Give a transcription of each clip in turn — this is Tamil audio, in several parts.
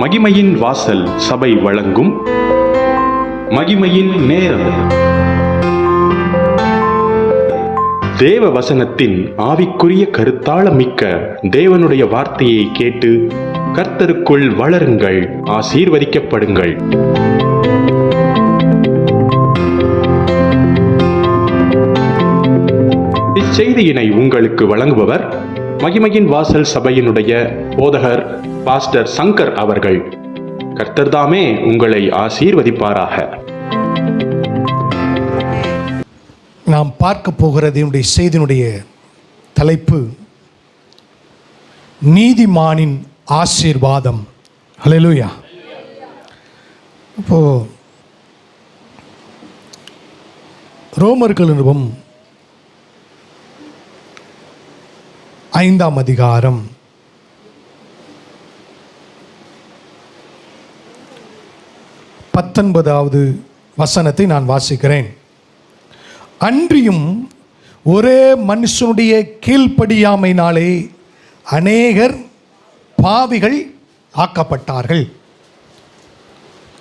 மகிமையின் வாசல் சபை வழங்கும் மகிமையின் நேரம். தேவ வசனத்தின் ஆவிக்குரிய கருத்தாளமிக்க தேவனுடைய வார்த்தையை கேட்டு கர்த்தருக்குள் வளருங்கள், ஆசீர்வதிக்கப்படுங்கள். இச்செய்தியினை உங்களுக்கு வழங்குபவர் மகிமையின் வாசல் சபையினுடைய போதகர் பாஸ்டர் சங்கர் அவர்கள். கர்த்தர்தாமே உங்களை ஆசீர்வதிப்பாராக. நாம் பார்க்க போகிறது என்னுடைய செய்தியினுடைய தலைப்பு நீதிமானின் ஆசீர்வாதம். ஹல்லேலூயா. இப்போ ரோமர்கள் நிருபம் 5ஆம் அதிகாரம் 19வது வசனத்தை நான் வாசிக்கிறேன். அன்றியும் ஒரே மனுஷனுடைய கீழ்ப்படியாமையினாலே அநேகர் பாவிகள் ஆக்கப்பட்டார்கள்.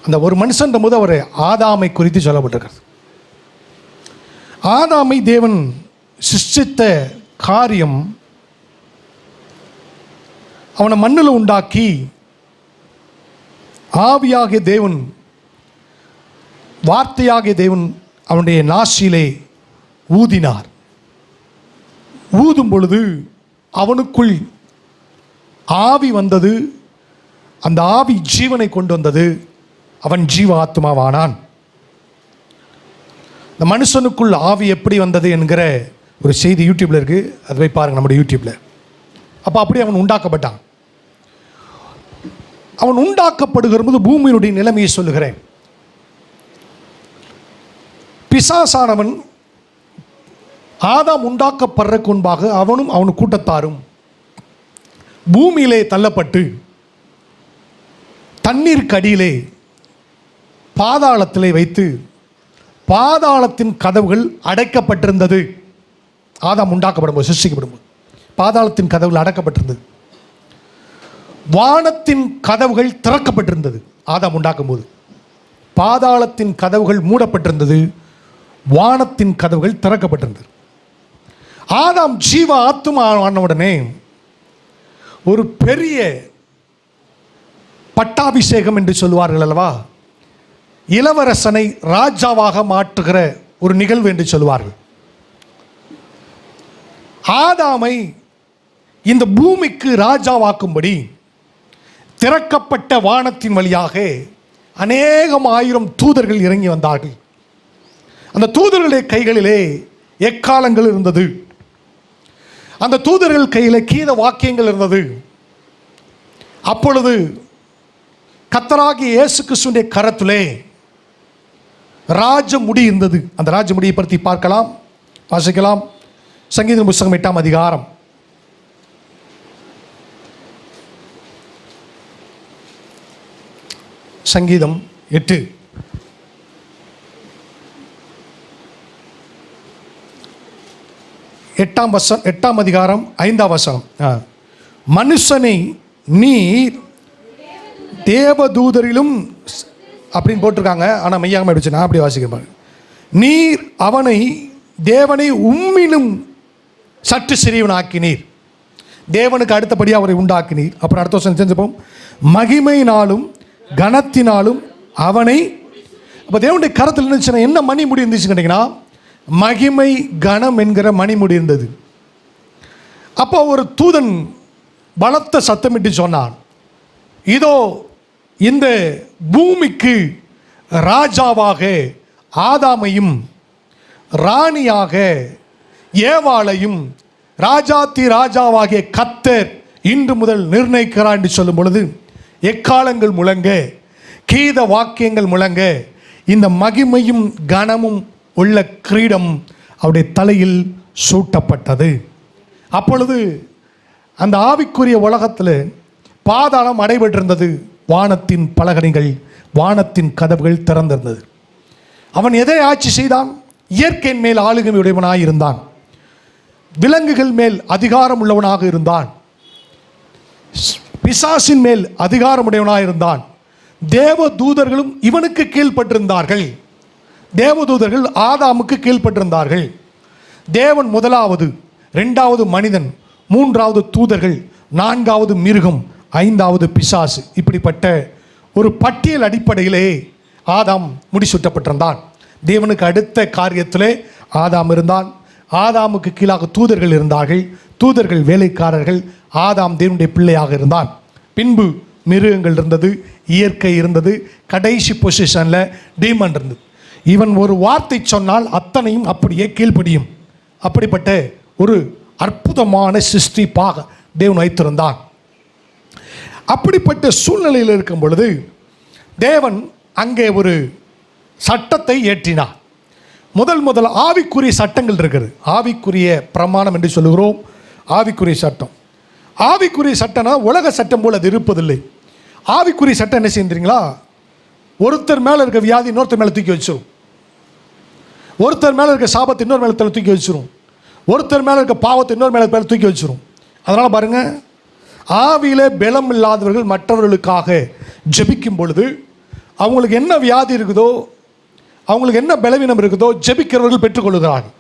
அந்த ஒரு மனுஷன் போது அவர் ஆதாமை குறித்து சொல்லப்பட்டிருக்கிறது. ஆதாமை தேவன் சிருஷ்டித்த காரியம், அவனை மண்ணில் உண்டாக்கி ஆவியாகிய தேவன், வார்த்தையாகிய தேவன் அவனுடைய நாசியிலே ஊதினார். ஊதும் பொழுது அவனுக்குள் ஆவி வந்தது. அந்த ஆவி ஜீவனை கொண்டு வந்தது. அவன் ஜீவ ஆத்மாவானான். இந்த மனுஷனுக்குள் ஆவி எப்படி வந்தது என்கிற ஒரு செய்தி யூடியூப்பில் இருக்குது. அதை போய் பாருங்கள் நம்முடைய யூடியூப்பில். அப்போ அப்படி அவன் உண்டாக்கப்பட்டான். அவன் உண்டாக்கப்படுகிற போது பூமியினுடைய நிலைமையை சொல்லுகிறேன். பிசாசானவன் ஆதாம் உண்டாக்கப்படுறதுக்கு முன்பாக அவனும் அவனு கூட்டத்தாரும் பூமியிலே தள்ளப்பட்டு தண்ணீருக்கு அடியிலே பாதாளத்திலே வைத்து பாதாளத்தின் கதவுகள் அடைக்கப்பட்டிருந்தது. ஆதாம் உண்டாக்கப்படும்போது, சிருஷ்டிக்கப்படும்போது பாதாளத்தின் கதவுகள் அடைக்கப்பட்டிருந்தது. வானத்தின் கதவுகள் திறக்கப்பட்டிருந்தது. ஆதாம் உண்டாக்கும் போது பாதாளத்தின் கதவுகள் மூடப்பட்டிருந்தது, வானத்தின் கதவுகள் திறக்கப்பட்டிருந்தது. ஆதாம் ஜீவ ஆத்துமா ஆன உடனே ஒரு பெரிய பட்டாபிஷேகம் என்று சொல்லுவார்கள் அல்லவா, இளவரசனை ராஜாவாக மாற்றுகிற ஒரு நிகழ்வு என்று சொல்லுவார்கள். ஆதாமை இந்த பூமிக்கு ராஜாவாக்கும்படி திறக்கப்பட்ட வானத்தின் வழியாக அநேகம் ஆயிரம் தூதர்கள் இறங்கி வந்தார்கள். அந்த தூதர்களுடைய கைகளிலே எக்காலங்கள் இருந்தது. அந்த தூதர்கள் கையில் கீத வாக்கியங்கள் இருந்தது. அப்பொழுது கர்த்தராகிய இயேசு கிறிஸ்துவினுடைய கரத்திலே ராஜமுடி இருந்தது. அந்த ராஜமுடியை பற்றி பார்க்கலாம், வாசிக்கலாம். சங்கீதம் புத்தகம் 8ஆம் அதிகாரம் 8 8ஆம் அதிகாரம் 5ஆம் வசனம். மனுஷனை நீர் தேவதூதரிலும் அப்படின்னு போட்டிருக்காங்க, ஆனால் மையாமல் ஆயிடுச்சு. நான் அப்படி வாசிக்கிறேன். நீர் அவனை தேவனை உம்மினும் சற்று சிறியவனாக்கினீர். தேவனுக்கு அடுத்தபடியாக அவரை உண்டாக்கினீர். அப்புறம் அடுத்த வருஷம் செஞ்சுப்போம். மகிமையினாலும் கனத்தினாலும் அவனை. அப்போ தேவனுடைய கரத்தில் இருந்துச்சுன்னா என்ன மணி முடி இருந்துச்சு கேட்டிங்கன்னா, மகிமை கனம் என்கிற மணிமுடி இருந்தது. அப்போ ஒரு தூதன் பலத்த சத்தமிட்டு சொன்னான், இதோ இந்த பூமிக்கு ராஜாவாக ஆதாமையும் ராணியாக ஏவாளையும் ராஜாத்தி ராஜாவாகிய கர்த்தர் இன்று முதல் நிர்ணயிக்கிறார் என்று சொல்லும் பொழுது எக்காலங்கள் முழங்க, கீத வாக்கியங்கள் முழங்க, இந்த மகிமையும் கனமும் உள்ள கிரீடம் அவருடைய தலையில் சூட்டப்பட்டது. அப்பொழுது அந்த ஆவிக்குரிய உலகத்தில் பாதாளம் அடைபட்டிருந்தது. வானத்தின் பலகணிகள், வானத்தின் கதவுகள் திறந்திருந்தது. அவன் எதை ஆட்சி செய்தான்? இயற்கையின் மேல் ஆளுகை உடையவனாக இருந்தான். விலங்குகள் மேல் அதிகாரம் உள்ளவனாக இருந்தான். பிசாசின் மேல் அதிகாரமுடையவனாயிருந்தான். தேவ தூதர்களும் இவனுக்கு கீழ்ப்பட்டிருந்தார்கள். தேவதூதர்கள் ஆதாமுக்கு கீழ்ப்பட்டிருந்தார்கள். தேவன் முதலாவது, இரண்டாவது மனிதன், மூன்றாவது தூதர்கள், நான்காவது மிருகம், ஐந்தாவது பிசாசு. இப்படிப்பட்ட ஒரு பட்டியல் அடிப்படையிலே ஆதாம் முடிசூட்டப்பட்டிருந்தான். தேவனுக்கு அடுத்த காரியத்திலே ஆதாம் இருந்தான். ஆதாமுக்கு கீழாக தூதர்கள் இருந்தார்கள். தூதர்கள் வேலைக்காரர்கள். ஆதாம் தேவனுடைய பிள்ளையாக இருந்தான். பின்பு மிருகங்கள் இருந்தது, இயற்கை இருந்தது, கடைசி பொசிஷனில் டீமன் இருந்தது. இவன் ஒரு வார்த்தை சொன்னால் அத்தனையும் அப்படியே கீழ்ப்படியும். அப்படிப்பட்ட ஒரு அற்புதமான சிருஷ்டிப்பாக தேவன் வைத்திருந்தான். அப்படிப்பட்ட சூழ்நிலையில் இருக்கும் பொழுது தேவன் அங்கே ஒரு சட்டத்தை ஏற்றினார். முதல் ஆவிக்குரிய சட்டங்கள் இருக்கிறது. ஆவிக்குரிய பிரமாணம் என்று சொல்லுகிறோம். ஆவிக்குரிய சட்டம். ஆவிக்குரிய சட்டம்னா உலக சட்டம் போல் அது இருப்பதில்லை. ஆவிக்குரிய சட்டம் என்ன செய்யுறீங்களா? ஒருத்தர் மேலே இருக்க வியாதி இன்னொருத்தர் மேலே தூக்கி வச்சிரும். ஒருத்தர் மேலே இருக்க சாபத்தை இன்னொரு மேலே தூக்கி வச்சிரும். ஒருத்தர் மேலே இருக்க பாவத்தை இன்னொரு மேலே தூக்கி வச்சிரும். அதனால் பாருங்கள், ஆவியிலே பலம் இல்லாதவர்கள் மற்றவர்களுக்காக ஜெபிக்கும் பொழுது அவங்களுக்கு என்ன வியாதி இருக்குதோ, அவங்களுக்கு என்ன பலவீனம் இருக்குதோ, ஜெபிக்கிறவர்கள் பெற்றுக்கொள்கிறார்கள்.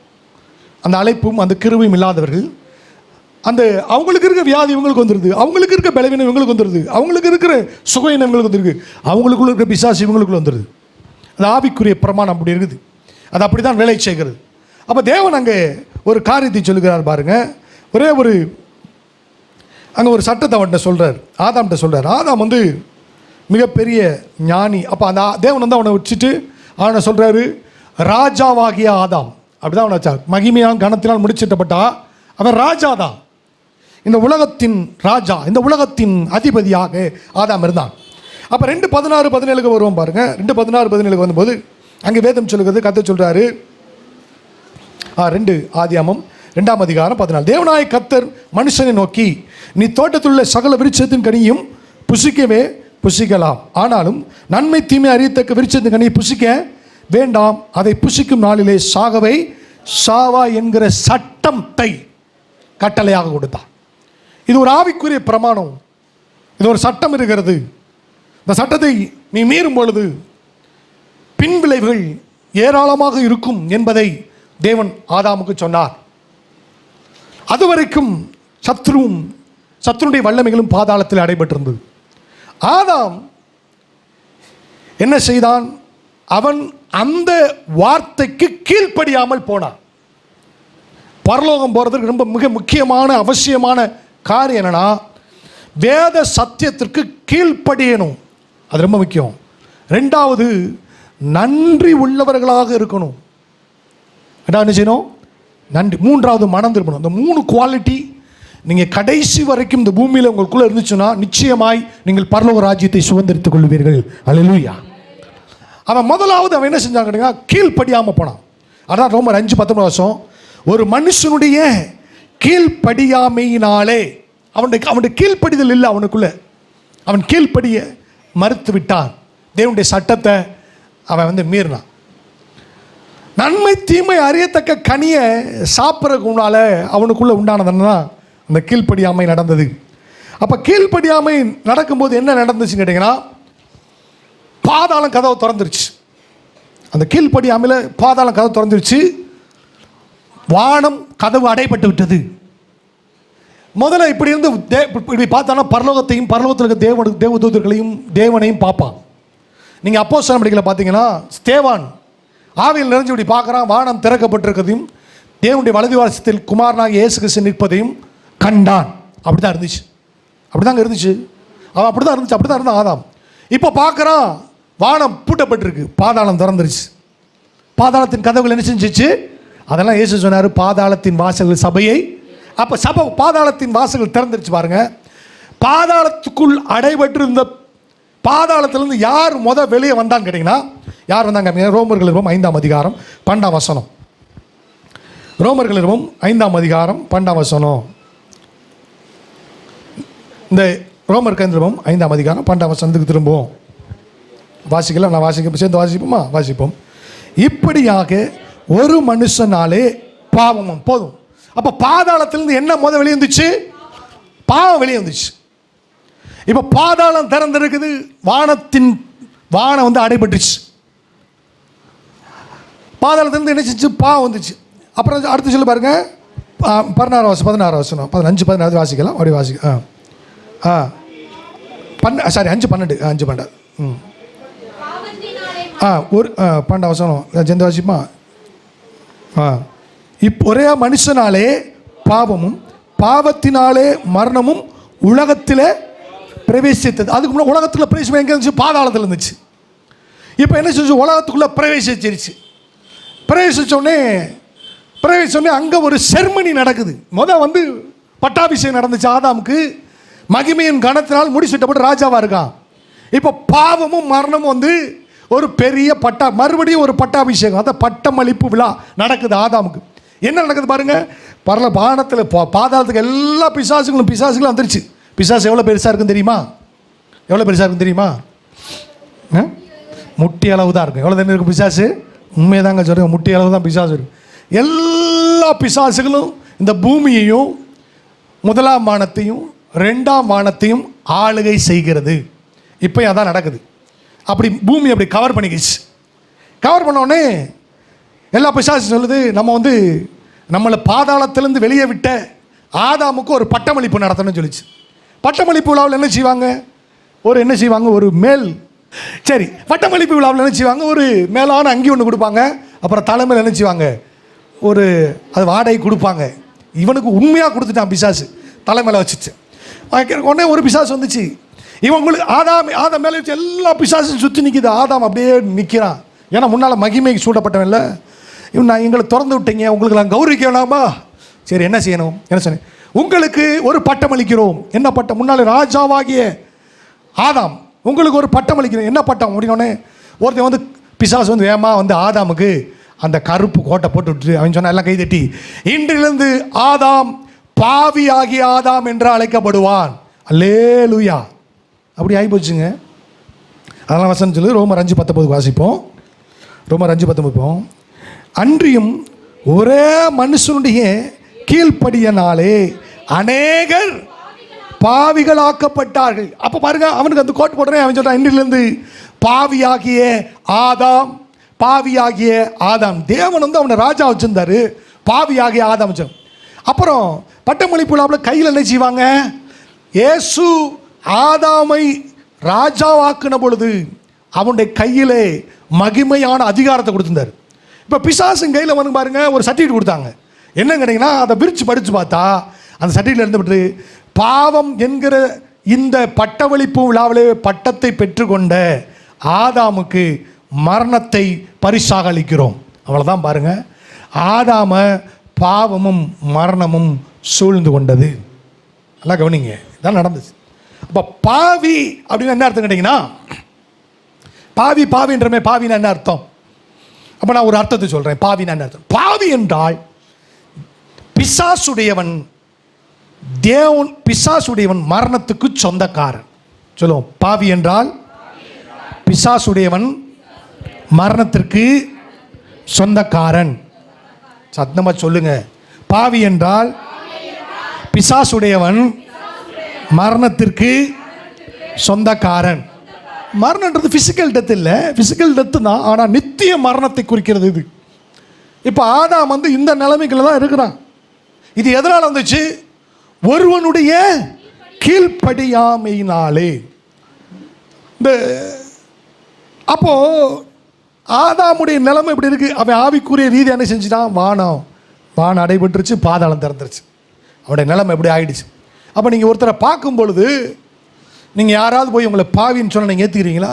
அந்த அழைப்பும் அந்த கிருபையும் இல்லாதவர்கள், அந்த அவங்களுக்கு இருக்க வியாதி இவங்களுக்கு வந்துடுது, அவங்களுக்கு இருக்க பலவீனம் இவங்களுக்கு வந்துடுது, அவங்களுக்கு இருக்கிற சுகையினம் இவங்களுக்கு வந்துருக்கு, அவங்களுக்குள்ள இருக்கிற பிசாசு இவங்களுக்குள்ள வந்துடுது. அந்த ஆவிக்குரிய பிரமாணம் அப்படி இருக்குது. அது அப்படி தான் வேலை செய்கிறது. அப்போ தேவன் அங்கே ஒரு காரியத்தை சொல்லுகிறார் பாருங்க. ஒரே ஒரு அங்கே ஒரு சட்டத்தை அவன்கிட்ட சொல்கிறார், ஆதாம்கிட்ட சொல்கிறார். ஆதாம் வந்து மிகப்பெரிய ஞானி. அப்போ அந்த தேவன் வந்து அவனை வச்சுட்டு அவனை சொல்கிறாரு, ராஜாவாகிய ஆதாம். அப்படி தான் அவனை வச்சார். மகிமையான கணத்தினால் முடிச்சிட்டப்பட்டா அவன் ராஜா தான். இந்த உலகத்தின் ராஜா, இந்த உலகத்தின் அதிபதியாக ஆதாம் இருந்தான். அப்போ 2:16-17 வருவோம் பாருங்கள். 2:16-17 வரும்போது அங்கே வேதம் சொல்லுகிறது, கதை சொல்கிறாரு. 2 ஆதியாமம் 2ஆம் அதிகாரம் 14. தேவனாய கர்த்தர் மனுஷனை நோக்கி, நீ தோட்டத்தில் உள்ள சகல விருட்சத்தின் கனியும் புசிக்கவே புசிக்கலாம், ஆனாலும் நன்மை தீமை அறியத்தக்க விருட்சத்தின் கனியை புசிக்க வேண்டாம், அதை புசிக்கும் நாளிலே சாகவை சாவா என்கிற சட்டத்தை கட்டளையாக கொடுத்தான். இது ஒரு ஆவிக்குரிய பிரமாணம். இது ஒரு சட்டம் இருக்கிறது. இந்த சட்டத்தை நீ மீறும் பொழுது பின்விளைவுகள் ஏராளமாக இருக்கும் என்பதை தேவன் ஆதாமுக்கு சொன்னார். அதுவரைக்கும் சத்ருடைய வல்லமைகளும் பாதாளத்தில் அடைபட்டிருந்தது. ஆதாம் என்ன செய்தான்? அவன் அந்த வார்த்தைக்கு கீழ்ப்படியாமல் போனான். பரலோகம் போகிறதுக்கு ரொம்ப மிக முக்கியமான அவசியமான காரியம் என்னன்னா, வேத சத்தியத்திற்கு கீழ்ப்படியணும். அது ரொம்ப முக்கியம். 2வது, நன்றி உள்ளவர்களாக இருக்கணும். என்ன செய்யணும்? நன்றி. 3வது, மனம் திரும்பணும். இந்த 3 குவாலிட்டி நீங்கள் கடைசி வரைக்கும் இந்த பூமியில் உங்களுக்குள்ளே இருந்துச்சுன்னா நிச்சயமாய் நீங்கள் பரலோக ராஜ்யத்தை சுதந்திரித்துக் கொள்வீர்கள். அல்லேலூயா. அவன் முதலாவது அவன் என்ன செஞ்சாங்க கேட்டீங்கன்னா, கீழ்ப்படியாமல் போனான். அதான் ரோமர் 5:19 ஒரு மனுஷனுடைய கீழ்ப்படியாமையினாலே அவனுடைய கீழ்ப்படிதல் இல்லை அவனுக்குள்ள. அவன் கீழ்ப்படிய மறுத்து விட்டான். தேவனுடைய சட்டத்தை அவன் வந்து மீறினான். நன்மை தீமை அறியத்தக்க கனியை சாப்பிட்றதுக்கு முன்னால் அவனுக்குள்ளே உண்டானதுன்னா அந்த கீழ்ப்படியாமை நடந்தது. அப்போ கீழ்ப்படியாமை நடக்கும்போது என்ன நடந்துச்சுன்னு கேட்டிங்கன்னா, பாதாளம் கதவை திறந்துருச்சு. அந்த கீழ்ப்படியாமையில் பாதாளம் கதவு திறந்துருச்சு. வானம் கதவு அடைபட்டு விட்டது. முதல்ல இப்படி இருந்து இப்படி பார்த்தானா பரலோகத்தையும் பரலோகத்தில் இருக்க தேவதூதர்களையும் தேவனையும் பார்ப்பான். நீங்கள் அப்போஸ்தலர் நடவடிக்கையில் பார்த்தீங்கன்னா, ஸ்தேவான் ஆவியில் நிறைஞ்சு இப்படி பார்க்குறான். வானம் திறக்கப்பட்டிருக்கிறதையும் தேவனுடைய வலது வாசத்தில் குமாரனாக இயேசு கிறிஸ்து நிற்பதையும் கண்டான். அப்படி தான் இருந்துச்சு. அப்படி தாங்க இருந்துச்சு. அவன் அப்படி தான் இருந்துச்சு. அப்படி தான் இருந்தான் ஆதாம். இப்போ பார்க்குறான், வானம் பூட்டப்பட்டிருக்கு, பாதாளம் திறந்துருச்சு. பாதாளத்தின் கதவுகள் என்ன செஞ்சிச்சு? அதெல்லாம் இயேசு சொன்னார், பாதாளத்தின் வாசல்கள் சபையை. அப்போ சபை பாதாளத்தின் வாசல்கள் திறந்துருச்சு பாருங்க. பாதாளத்துக்குள் அடைபட்டிருந்த பாதாளத்திலிருந்து யார் வெளியே வந்தான்னு கேட்டிங்கன்னா, யார் வந்தாங்க? ரோமர்கள் 5ஆம் அதிகாரம் 12ஆம் வசனம். ரோமர்கள் 5ஆம் அதிகாரம் 12ஆம் வசனம். இந்த ரோமர் 5ஆம் அதிகாரம் 12ஆம் வசனத்துக்கு திரும்புவோம். வாசிக்கலாம். நான் வாசிக்க சேர்ந்து வாசிப்போமா? வாசிப்போம். இப்படியாக ஒரு மனுஷனாலே பாவமும் போதும். அப்போ பாதாளத்திலிருந்து என்ன வெளியே வந்துச்சு? பாவம் வெளியே வந்துச்சு. இப்போ பாதாளம் திறந்திருக்குது, வானம் வந்து அடைபட்டுச்சு. பாதாளத்திலிருந்து என்ன செஞ்சு பாவம் வந்துச்சு. அப்புறம் அடுத்து சொல்லி பாருங்க, 16 வசனம் 15 16 வாசிக்கலாம். அப்படி வாசிக்க 5 12 ஒரு 12 வசனம் ஜெந்த வாசிப்பா. ஒரே மனுஷனாலே பாவமும் பாவத்தினாலே மரணமும் உலகத்தில் பிரவேசித்தது. அதுக்கு முன்னாடி உலகத்தில் பிரவேசம் எங்கே இருந்துச்சு? பாதாளத்தில் இருந்துச்சு. இப்போ என்ன செஞ்சு? உலகத்துக்குள்ளே பிரவேசிச்சிருச்சு. பிரவேசிச்சோடனே அங்கே ஒரு செர்மனி நடக்குது. வந்து பட்டாபிஷேகம் நடந்துச்சு ஆதாமுக்கு. மகிமையின் கணத்தினால் முடிசூட்டப்பட்டு ராஜாவாக இருக்கான். இப்போ பாவமும் மரணமும் வந்து ஒரு பெரிய மறுபடியும் ஒரு பட்டாபிஷேகம், அதான் பட்டமளிப்பு விழா நடக்குது ஆதாமுக்கு. என்ன நடக்குது பாருங்க, பானத்தில் பாதாளத்துக்கு எல்லா பிசாசுகளும் வந்துருச்சு. பிசாசு எவ்வளோ பெருசாக இருக்குன்னு தெரியுமா? முட்டி அளவு தான் இருக்கும். எவ்வளோ தண்ணி இருக்கும் பிசாசு? உண்மையை தாங்க சொல்கிறேன், முட்டி அளவு தான் பிசாசு இருக்கும். எல்லா பிசாசுகளும் இந்த பூமியையும் 1ஆம் வானத்தையும் 2ஆம் வானத்தையும் ஆளுகை செய்கிறது. இப்போ அதான் நடக்குது. அப்படி பூமி அப்படி கவர் பண்ணிக்கிச்சு. கவர் பண்ணோடனே எல்லா பிசாசும் சொல்லுது, நம்மளை பாதாளத்திலேருந்து வெளியே விட்ட ஆதாமுக்கு ஒரு பட்டமளிப்பு நடத்தணும்னு சொல்லிச்சு. பட்டமளிப்பு விழாவில் என்ன செய்வாங்க? ஒரு பட்டமளிப்பு விழாவில் என்ன செய்வாங்க? ஒரு மேலான அங்கி ஒன்று கொடுப்பாங்க. அப்புறம் தலைமையில் என்ன செய்வாங்க? அது வாடகை கொடுப்பாங்க. இவனுக்கு உண்மையாக கொடுத்துட்டான் பிசாசு, தலைமையில் வச்சுச்சு. உடனே ஒரு பிசாசு வந்துச்சு. இவங்களுக்கு ஆதாம் மேலே வச்சு எல்லா பிசாசும் சுற்றி நிற்கிது. ஆதாம் அப்படியே நிற்கிறான். ஏன்னா முன்னால் மகிமைக்கு சூடப்பட்டவன் இல்லை. நான் எங்களை திறந்து விட்டீங்க, உங்களுக்கு நான் கௌரவிக்க வேணாமா? சரி, என்ன செய்யணும்? என்ன சொன்னேன்? உங்களுக்கு ஒரு பட்டம் அளிக்கிறோம். என்ன பட்டம்? முன்னாள் ராஜாவாகிய ஆதாம், உங்களுக்கு ஒரு பட்டம் அளிக்கிறோம். என்ன பட்டம் அப்படின்னோடனே ஒருத்தன் பிசாசு வேகமா ஆதாமுக்கு அந்த கருப்பு கோட்டை போட்டு விட்டு அவன் சொன்ன எல்லாம் கைதட்டி, இன்றிலிருந்து ஆதாம் பாவி ஆகிய ஆதாம் என்று அழைக்கப்படுவான். அல்லேலூயா. அப்படி ஆகி போச்சுங்க. அதெல்லாம் வசனம் சொல்லி ரோமர் 5:19 வாசிப்போம். ரோமர் 5:19. அன்றியும் ஒரே மனுஷனுடைய கீழ்ப்படியினாலே அநேகர் பாவிகளாக்கப்பட்டார்கள். அப்போ பாருங்க, அவனுக்கு அந்த கோட்டு போடுறேன். அவன் சொல்றான், இன்றிலிருந்து பாவியாகிய ஆதாம். தேவன் அவனை ராஜா வச்சிருந்தாரு. பாவியாகிய ஆதாம் வச்சு. அப்புறம் பட்டமளிப்பு விழாவில் கையில் என்ன செய்வாங்க? இயேசு ஆதாமை ராஜாவாக்குன பொழுது அவனுடைய கையிலே மகிமையான அதிகாரத்தை கொடுத்திருந்தார். இப்போ பிசாசின் கையில் பாருங்க ஒரு சர்டிஃபிகேட் கொடுத்தாங்க. என்ன கேட்டீங்கன்னா, அதை பிரித்து படித்து பார்த்தா அந்த சர்டிஃபிகேட் இருந்துவிட்டு, பாவம் என்கிற இந்த பட்டமளிப்பு விழாவிலே பட்டத்தை பெற்றுக்கொண்ட ஆதாமுக்கு மரணத்தை பரிசாக அளிக்கிறோம். அவ்வளோதான் பாருங்க. ஆதாம பாவமும் மரணமும் சூழ்ந்து கொண்டது. நல்லா கவனிங்க, இதான் நடந்துச்சு. அப்போ பாவி அப்படின்னு என்ன அர்த்தம் கேட்டிங்கன்னா, பாவின்றமே, பாவினா என்ன அர்த்தம்? அப்போ நான் ஒரு அர்த்தத்தை சொல்கிறேன். பாவினா என்ன அர்த்தம்? பாவி என்றால் பிசாசுடையவன் மரணத்துக்கு சொந்தக்காரன். சொல்லுவோம், பாவி என்றால் பிசாசுடையவன் மரணத்திற்கு சொந்தக்காரன். சத்தமா சொல்லுங்க. பாவி என்றால் பிசாசுடையவன் மரணத்திற்கு சொந்தக்காரன். மரணன்றது பிசிக்கல் டெத் இல்லை, பிசிக்கல் டெத்து தான், ஆனால் நித்திய மரணத்தை குறிக்கிறது இது. இப்போ ஆதாம் இந்த நிலைமைக்குள்ள தான் இருக்கிறான். இது எதனால் வந்துச்சு? ஒருவனுடைய கீழ்ப்படியாமையினாலே. அப்போ ஆதாமுடைய நிலைமை இப்படி இருக்கு. அவன் ஆவிக்குரிய ரீதி என்ன செஞ்சுட்டான்? வானம் அடைபட்டுருச்சு, பாதாளம் திறந்துருச்சு. அவனுடைய நிலைமை எப்படி ஆயிடுச்சு. அப்போ நீங்கள் ஒருத்தரை பார்க்கும் பொழுது, நீங்கள் யாராவது போய் உங்களை பாவின்னு சொன்னால் நீங்கள் ஏற்றுக்கிறீங்களா?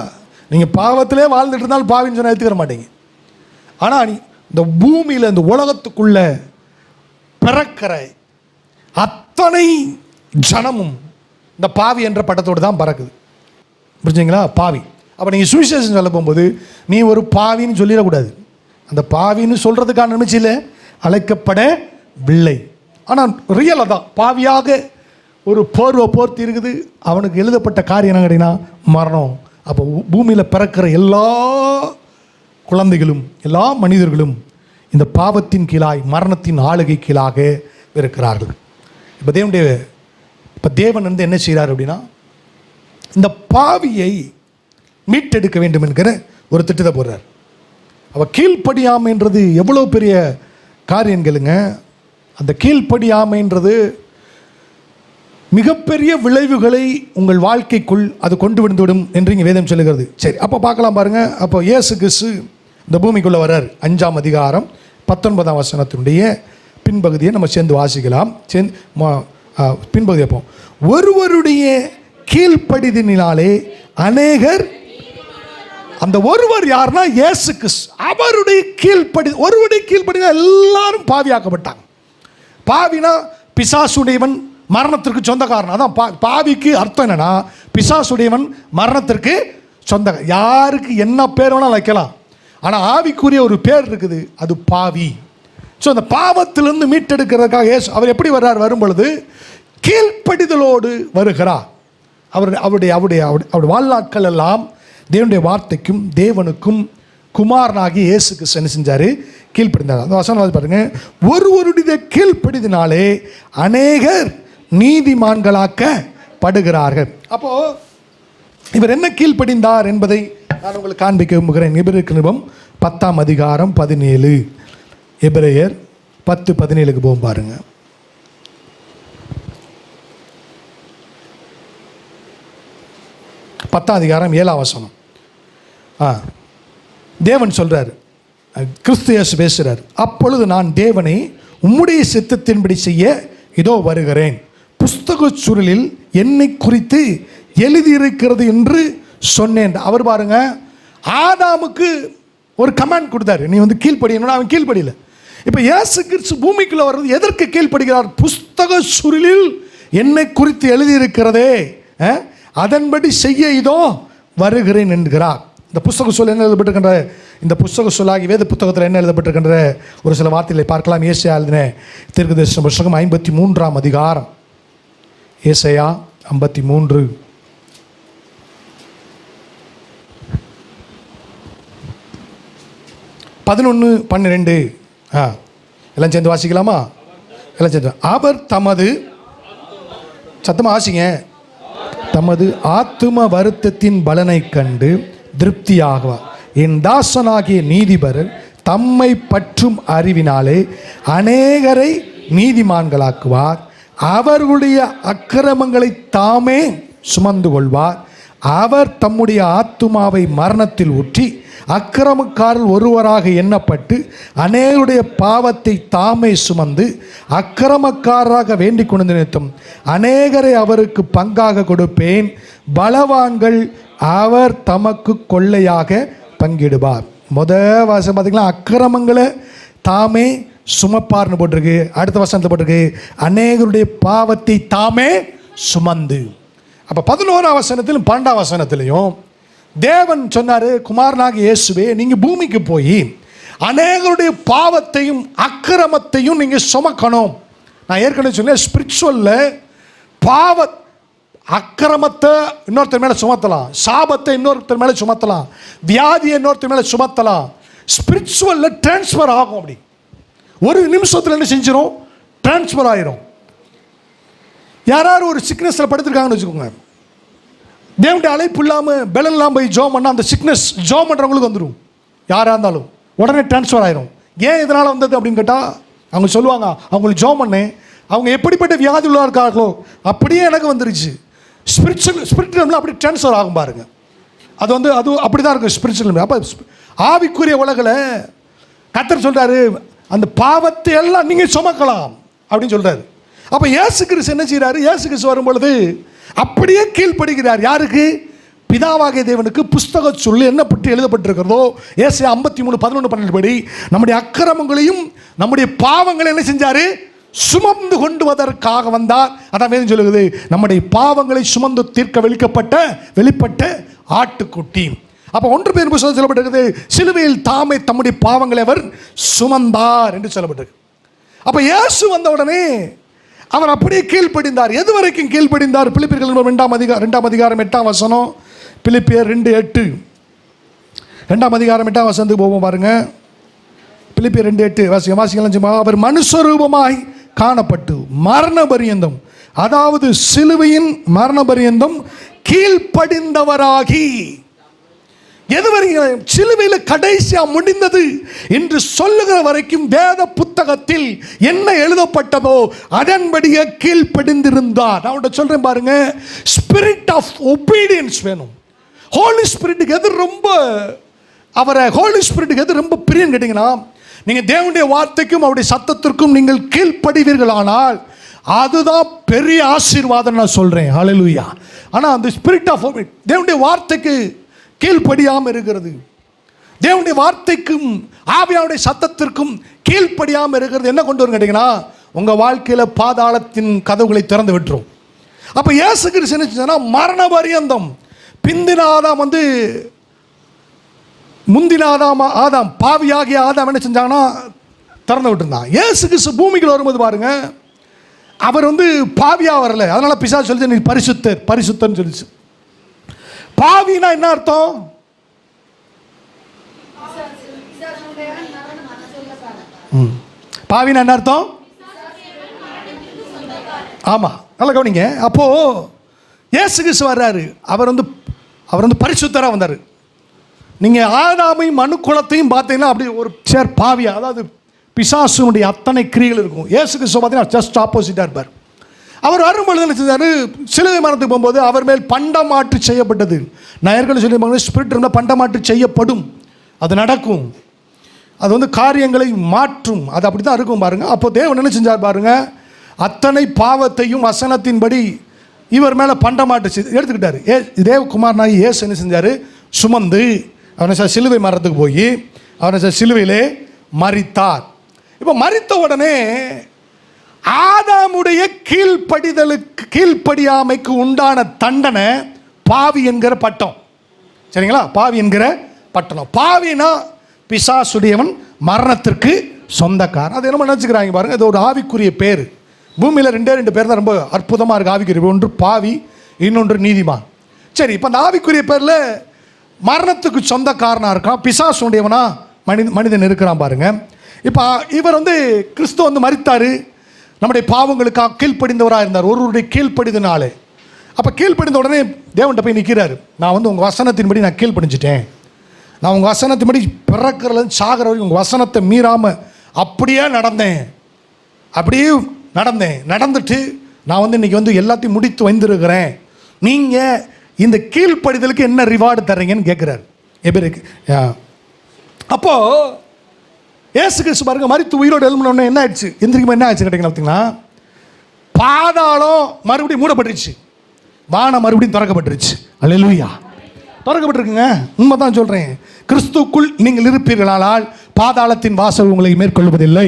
நீங்கள் பாவத்திலே வாழ்ந்துட்டு இருந்தாலும் பாவின்னு சொன்னால் ஏற்றுக்கிற மாட்டீங்க. ஆனால் இந்த பூமியில் இந்த உலகத்துக்குள்ள பிறக்கிற அத்தனை ஜனமும் இந்த பாவி என்ற பட்டத்தோடு தான் பறக்குது. புரிஞ்சுங்களா? பாவி. அப்போ நீங்கள் சுவிசேஷம் சொல்ல போகும்போது நீ ஒரு பாவின்னு சொல்லிடக்கூடாது. அந்த பாவின்னு சொல்கிறதுக்கான நிமிச்சியில் அழைக்கப்படவில்லை. ஆனால் ரியலாக தான் பாவியாக ஒரு போர்த்தி இருக்குது. அவனுக்கு எழுதப்பட்ட காரியம் என்ன கேட்டீங்கன்னா மரணம். அப்போ பூமியில் பிறக்கிற எல்லா குழந்தைகளும் எல்லா மனிதர்களும் இந்த பாவத்தின் கீழாய் மரணத்தின் ஆளுகை கீழாக இருக்கிறார்கள். இப்போ தேவன் என்ன செய்கிறார் அப்படின்னா, இந்த பாவியை மீட்டெடுக்க வேண்டும் என்கிற ஒரு திட்டத்தை போடுறார். அவ கீழ்ப்படியாமைன்றது எவ்வளோ பெரிய காரியங்களுங்க. அந்த கீழ்ப்படியாமைன்றது மிகப்பெரிய விளைவுகளை உங்கள் வாழ்க்கைக்குள் அது கொண்டு வந்துவிடும் என்று இங்கே வேதம் சொல்லுகிறது. சரி, அப்போ பார்க்கலாம் பாருங்கள். அப்போ இயேசு கிறிஸ்து இந்த பூமிக்குள்ளே வர்றார். 5ஆம் அதிகாரம் 19ஆம் வசனத்தினுடைய பின்பகுதியை நம்ம சேர்ந்து வாசிக்கலாம். பின்பகுதியை பார்ப்போம். ஒருவருடைய கீழ்ப்படிதலினாலே அநேகர், அந்த ஒருவர் யாருன்னா இயேசு கிறிஸ்து, அவருடைய ஒருவருடைய கீழ்ப்படினா எல்லாரும் பாவியாக்கப்பட்டாங்க. பாவினா பிசாசுடையவன், மரணத்திற்கு சொந்தக்காரன். அதான் பாவிக்கு அர்த்தம் என்னன்னா, பிசாசுடையவன், மரணத்திற்கு சொந்த. யாருக்கு என்ன பேர் வேணாலும் வைக்கலாம், ஆனால் ஆவிக்குரிய ஒரு பேர் இருக்குது, அது பாவி. ஸோ அந்த பாவத்திலிருந்து மீட்டெடுக்கிறதுக்காக அவர் எப்படி வர்றார்? வரும் பொழுது கீழ்ப்படிதலோடு வருகிறார். அவருடைய வாழ்நாட்கள் எல்லாம் தேவனுடைய வார்த்தைக்கும் தேவனுக்கும் குமாரனாகி இயேசுக்கு என்ன செஞ்சார்? கீழ்ப்படிந்தார். அந்த வசனம் பாருங்க. ஒருவருடைய கீழ்ப்படிதினாலே அநேகர் நீதிமான்களாக்கப்படுகிறார்கள். அப்போ இவர் என்ன கீழ்ப்படிந்தார் என்பதை நான் உங்களுக்கு காண்பிக்க விரும்புகிறேன். எபிரேயர் நிருபம் 10ஆம் அதிகாரம் 17. எபிரேயர் 10:17 போகும் பாருங்க. பத்தாம் அதிகாரம் 7ஆம் வசனம். தேவன் சொல்றார், கிறிஸ்து இயேசு பேசுறார். அப்பொழுது நான் தேவனை உம்முடைய சித்தத்தின்படி செய்ய இதோ வருகிறேன். புஸ்தக சுருளில் என்னை குறித்து எழுதியிருக்கிறது என்று சொன்னேன். அவர் பாருங்க, ஆதாமுக்கு ஒரு கமாண்ட் கொடுத்தாரு, நீ வந்து கீழ்ப்படியணும். அவன் கீழ்ப்படியல. இப்போ இயேசு கிறிஸ்து பூமிக்குள்ள வர்றது எதற்கு கீழ்ப்படுகிறார்? புஸ்தக சுருளில் என்னை குறித்து எழுதியிருக்கிறதே, அதன்படி செய்ய இதோ வருகிறேன் என்கிறார். இந்த புஸ்தக சொல் என்ன எழுதப்பட்டிருக்கின்ற, இந்த புஸ்தக சொல்லாகி வேத புத்தகத்தில் என்ன எழுதப்பட்டிருக்கின்ற ஒரு சில வார்த்தைகளை பார்க்கலாம். ஏசாயா எழுதின தீர்க்கதரிசன புஸ்தகம் 53ஆம் அதிகாரம். ஏசாயா 53 11-12 எல்லாம் சேர்ந்து வாசிக்கலாமா? எல்லாம் சேர்ந்து. அவர் தமது, சத்தமாக வாசிங்க, தமது ஆத்தும வருத்தத்தின் பலனை கண்டு திருப்தியாகுவார். என் தாசனாகிய நீதிபரர் தம்மை பற்றும் அறிவினாலே அநேகரை நீதிமான்களாக்குவார். அவர்களுடைய அக்கிரமங்களை தாமே சுமந்து கொள்வார். அவர் தம்முடைய ஆத்துமாவை மரணத்தில் ஊற்றி அக்கிரமக்காரர் ஒருவராக எண்ணப்பட்டு அநேகருடைய பாவத்தை தாமே சுமந்து அக்கிரமக்காரராக வேண்டிக் கொண்டு நிறுத்தும் அநேகரை அவருக்கு பங்காக கொடுப்பேன். பலவான்கள் அவர் தமக்கு கொள்ளையாக பங்கிடுவார். வாசம் பார்த்தீங்களா, அக்கிரமங்களை தாமே சுமப்பார்னு போட்டிருக்கு. அடுத்த வசனத்தில் போட்டிருக்கு அநேகருடைய பாவத்தை தாமே சுமந்து. அப்போ 11ஆம் வசனத்திலும் 12ஆம் வசனத்திலையும் தேவன் சொன்னார், குமாரனாக இயேசுவே நீங்கள் பூமிக்கு போய் அநேகருடைய பாவத்தையும் அக்கிரமத்தையும் நீங்கள் சுமக்கணும். நான் ஏற்கனவே சொன்னேன், ஸ்பிரிச்சுவலில் அக்கிரமத்தை இன்னொருத்தர் மேலே சுமத்தலாம், சாபத்தை இன்னொருத்தர் மேலே சுமத்தலாம், வியாதியை இன்னொருத்தர் மேலே சுமத்தலாம். ஸ்பிரிச்சுவலில் டிரான்ஸ்ஃபர் ஆகும். அப்படி ஒரு நிமிஷத்தில் என்ன செஞ்சிடும்? டிரான்ஸ்ஃபர் ஆயிரும். யாராவது ஒரு சிக்னஸில் படுத்திருக்காங்கன்னு வச்சுக்கோங்க, தேவனுடைய அழைப்பு இல்லாமல் பலன் இல்லாமல் போய் ஜோம் பண்ணால் அந்த சிக்னஸ் ஜோம் பண்ணுறவங்களுக்கு வந்துடும். யாராக இருந்தாலும் உடனே டிரான்ஸ்ஃபர் ஆயிரும். ஏன் இதனால் வந்தது அப்படின்னு கேட்டால் அவங்க சொல்லுவாங்க, அவங்களுக்கு ஜோம் பண்ணேன், அவங்க எப்படிப்பட்ட வியாதி உள்ளாக இருக்கார்களோ அப்படியே எனக்கு வந்துருச்சு. ஸ்பிரிச்சுவல் அப்படி டிரான்ஸ்ஃபர் ஆகும் பாருங்க. அது அப்படி தான் இருக்கும் ஸ்பிரிச்சுவல். அப்போ ஆவிக்குரிய உலகில் கர்த்தர் சொல்கிறாரு, அந்த பாவத்தை எல்லாம் நீங்கள் சுமக்கலாம் அப்படின்னு சொல்கிறாரு. அப்போ இயேசு கிறிஸ்து என்ன செய்கிறாரு? இயேசு கிறிஸ்து வரும்பொழுது அப்படியே கீழ்ப்படுகிறார். யாருக்கு? பிதாவாகிய தேவனுக்கு. புஸ்தக சொல்லி என்ன பற்றி எழுதப்பட்டிருக்கிறதோ ஏசாயா 53:11-12 படி நம்முடைய அக்கிரமங்களையும் நம்முடைய பாவங்களை என்ன செஞ்சார்? சுமந்து கொண்டுவதற்காக வந்தார். அதான் வேதம் சொல்லுகிறது, நம்முடைய பாவங்களை சுமந்து தீர்க்க வெளிப்பட்ட ஆட்டுக்குட்டி. அப்போ 1 பேர் புத்தகத்தில் சொல்லப்பட்டிருக்கிறது, சிலுவையில் தாமே தம்முடைய பாவங்களை அவர் சுமந்தார் என்று சொல்லப்பட்டிருக்கு. அப்போ இயேசு வந்த உடனே அவர் அப்படியே கீழ்ப்படிந்தார். எது வரைக்கும் கீழ்ப்படிந்தார்? பிலிப்பியர் 2ஆம் அதிகாரம் 8ஆம் வசனம். பிலிப்பியர் 2:8 2ஆம் அதிகாரம் 8ஆம் வசனத்துக்கு போவோம் பாருங்க. பிலிப்பியர் 2:8 வாசிக்கலாம். அவர் மனுஷரூபமாய் காணப்பட்டு மரண பரியந்தம், அதாவது சிலுவையின் மரண பரியந்தம் கீழ்ப்படிந்தவராகி எதுவரைக்கும் சிலுவையில் கடைசியா முடிந்தது என்று சொல்லுகிற வரைக்கும் வேத புத்தகத்தில் என்ன எழுதப்பட்டதோ அதன்படியே கீழ்ப்படிந்திருந்தார். நான் சொல்றேன் பாருங்க, ஸ்பிரிட் ஆஃப் ஒபீடியன்ஸ் வேணும். ஹோலி ஸ்பிரிட்டுக்கு எது ரொம்ப ஹோலி ஸ்பிரிட்டுக்கு எது ரொம்ப பிரியன்னு கேட்டீங்கன்னா, நீங்கள் தேவனுடைய வார்த்தைக்கும் அவருடைய சத்தத்திற்கும் நீங்கள் கீழ்ப்படிவீர்களானால் அதுதான் பெரிய ஆசீர்வாதம் நான் சொல்கிறேன். ஹல்லேலூயா. ஆனால் அந்த ஸ்பிரிட் ஆஃப் தேவனுடைய வார்த்தைக்கு கீழ்ப்படியாமல் இருக்கிறது, தேவனுடைய வார்த்தைக்கும் ஆவியானுடைய சத்தத்திற்கும் கீழ்ப்படியாமல் இருக்கிறது என்ன கொண்டு வரும் கேட்டிங்கன்னா, உங்கள் வாழ்க்கையில் பாதாளத்தின் கதவுகளை திறந்து விட்டுரும். அப்போ இயேசு கிறிஸ்து என்ன செஞ்சானா, மரண பரியந்தம் பிந்தின ஆதாம் முந்தின ஆதாம் பாவியாகிய ஆதாம் என்ன செஞ்சாங்கன்னா திறந்து விட்டுருந்தான். இயேசு கிறிஸ்து பூமிக்குள்ள வரும்போது பாருங்க, அவர் பாவியா வரல. அதனால பிசாசு சொல்லிச்சு நீ பரிசுத்தன்னு சொல்லிச்சு. பாவினா என்ன அர்த்தம்? பாவினா என்ன அர்த்தம்? ஆமா, நல்லா கவனிங்க. அப்போ இயேசு கிறிஸ்து வர்றாரு, அவர் பரிசுத்தரா வந்தார். நீங்கள் ஆதாமையும் மனுக்குலத்தையும் பார்த்தீங்கன்னா அப்படி ஒரு சேர் பாவியா, அதாவது பிசாசுனுடைய அத்தனை கிரிகள் இருக்கும். இயேசு கிறிஸ்து பார்த்தீங்கன்னா ஜஸ்ட் ஆப்போசிட்டாக இருப்பார். அவர் வரும்பொழுது என்ன செஞ்சார், சிலுவை மரணத்துக்கு போகும்போது அவர் மேல் பண்டமாற்று செய்யப்பட்டது. நான் ஏற்கனவே சொல்லி ஸ்பிரிட் இருந்தால் பண்டமாற்று செய்யப்படும், அது நடக்கும், அது காரியங்களை மாற்றும், அது அப்படி தான் இருக்கும் பாருங்க. அப்போ தேவன் என்ன செஞ்சார் பாருங்க, அத்தனை பாவத்தையும் வசனத்தின்படி இவர் மேலே பண்டமாட்டு எடுத்துக்கிட்டார். தேவகுமாரனாகி இயேசு என்ன செஞ்சார், சுமந்து அவனை சிலுவை மரத்துக்கு போய் அவனை சிலுவையிலே மரித்தார். இப்போ மரித்த உடனே ஆதாமுடைய கீழ்ப்படியாமைக்கு உண்டான தண்டனை பாவி என்கிற பட்டம். சரிங்களா? பாவி என்கிற பட்டணம். பாவினா பிசாசுடையவன், மரணத்திற்கு சொந்தக்காரன். அது என்ன நினச்சிக்கிறாங்க பாருங்க, இது ஒரு ஆவிக்குரிய பேர். பூமியில் ரெண்டு பேர் தான் ரொம்ப அற்புதமாக இருக்குது ஆவிக்குரிய. ஒன்று பாவி, இன்னொன்று நீதிமான். சரி, இப்போ அந்த ஆவிக்குரிய பேரில் மரணத்துக்கு சொந்தக்காரனாக இருக்கான், பிசாசுடையவனா மனிதன் இருக்கிறான் பாருங்க. இப்போ இவர் கிறிஸ்து மரித்தார், நம்முடைய பாவங்களுக்காக கீழ்ப்படிந்தவராக இருந்தார், ஒருவருடைய கீழ்ப்படிதனாலே. அப்போ கீழ்ப்படிந்த உடனே தேவன்கிட்ட போய் நிற்கிறாரு, நான் உங்கள் வசனத்தின்படி நான் கீழ்ப்படிஞ்சிட்டேன், நான் உங்கள் வசனத்தின்படி பிறக்கிறதுலேருந்து சாகிற வரைக்கும் உங்கள் வசனத்தை மீறாமல் அப்படியே நடந்துட்டு நான் இன்றைக்கி எல்லாத்தையும் முடித்து வந்திருக்கிறேன், நீங்கள் இந்த கீழ்ப்படிதலுக்கு என்ன ரிவார்டு தர்றீங்கன்னு கேட்குறாரு எபிரேக்கு. அப்போது இயேசு கிறிஸ்து பாருங்க, மரித்து உயிரோடு எழும்பினோடனே என்ன ஆயிடுச்சு, எந்திரிக்குமா என்ன ஆயிடுச்சு கேட்டீங்கன்னா, பார்த்தீங்கன்னா பாதாளம் மறுபடியும் மூடப்பட்டுருச்சு, வானம் மறுபடியும் திறக்கப்பட்டுருச்சு. அல்லேலூயா. திறக்கப்பட்டிருக்குங்க, உண்மை தான் சொல்கிறேன். கிறிஸ்துக்குள் நீங்கள் இருப்பீர்களானால் பாதாளத்தின் வாசல் உங்களை மேற்கொள்வதில்லை.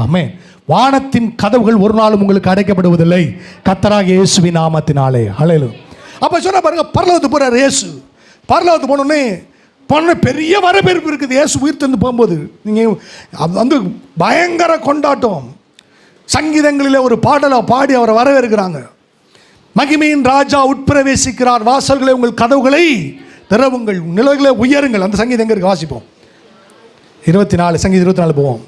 ஆமென். வானத்தின் கதவுகள் ஒரு நாளும் உங்களுக்கு அடைக்கப்படுவதில்லை, கர்த்தராகிய இயேசுவின் நாமத்தினாலே. அல்லேலூயா. அப்போ சொன்ன பாருங்க, பரலோகத்துக்கு போகிறார் இயேசு. பரலோகத்துக்கு போனோடனே பெரிய வரவேற்பு இருக்குது. இயேசு உயிர் தந்து போகும்போது நீங்கள் பயங்கர கொண்டாட்டம், சங்கீதங்களில் ஒரு பாடலை பாடி அவரை வரவேற்கிறாங்க. மகிமையின் ராஜா உட்பிரவேசிக்கிறார், வாசல்களை உங்கள் கதவுகளை திறவுங்கள், நிலைகளை உயருங்கள். அந்த சங்கீதம் எங்கே இருக்கு வாசிப்போம். 24 சங்கீதம் 24 போவோம்.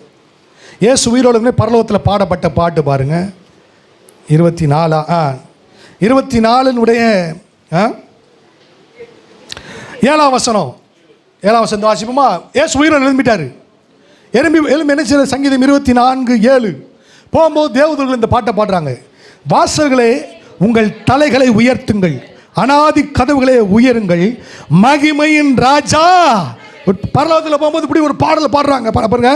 இயேசு உயிரோடு பரலோகத்தில் பாடப்பட்ட பாட்டு பாருங்க. 24 7ஆம் வசனம் வாசிப்போமா? இயேசு உயிரோடு எழும்பிட்டாரு. எலும்பி என்ன செய்ய, சங்கீதம் 24:7 போகும்போது தேவதூதர்கள் இந்த பாட்டை பாடுறாங்க. வாசல்களே உங்கள் தலைகளை உயர்த்துங்கள், அனாதி கதவுகளே உயருங்கள், மகிமையின் ராஜா. பரலோகத்தில் போகும்போது இப்படி ஒரு பாடலை பாடுறாங்க பாருங்க.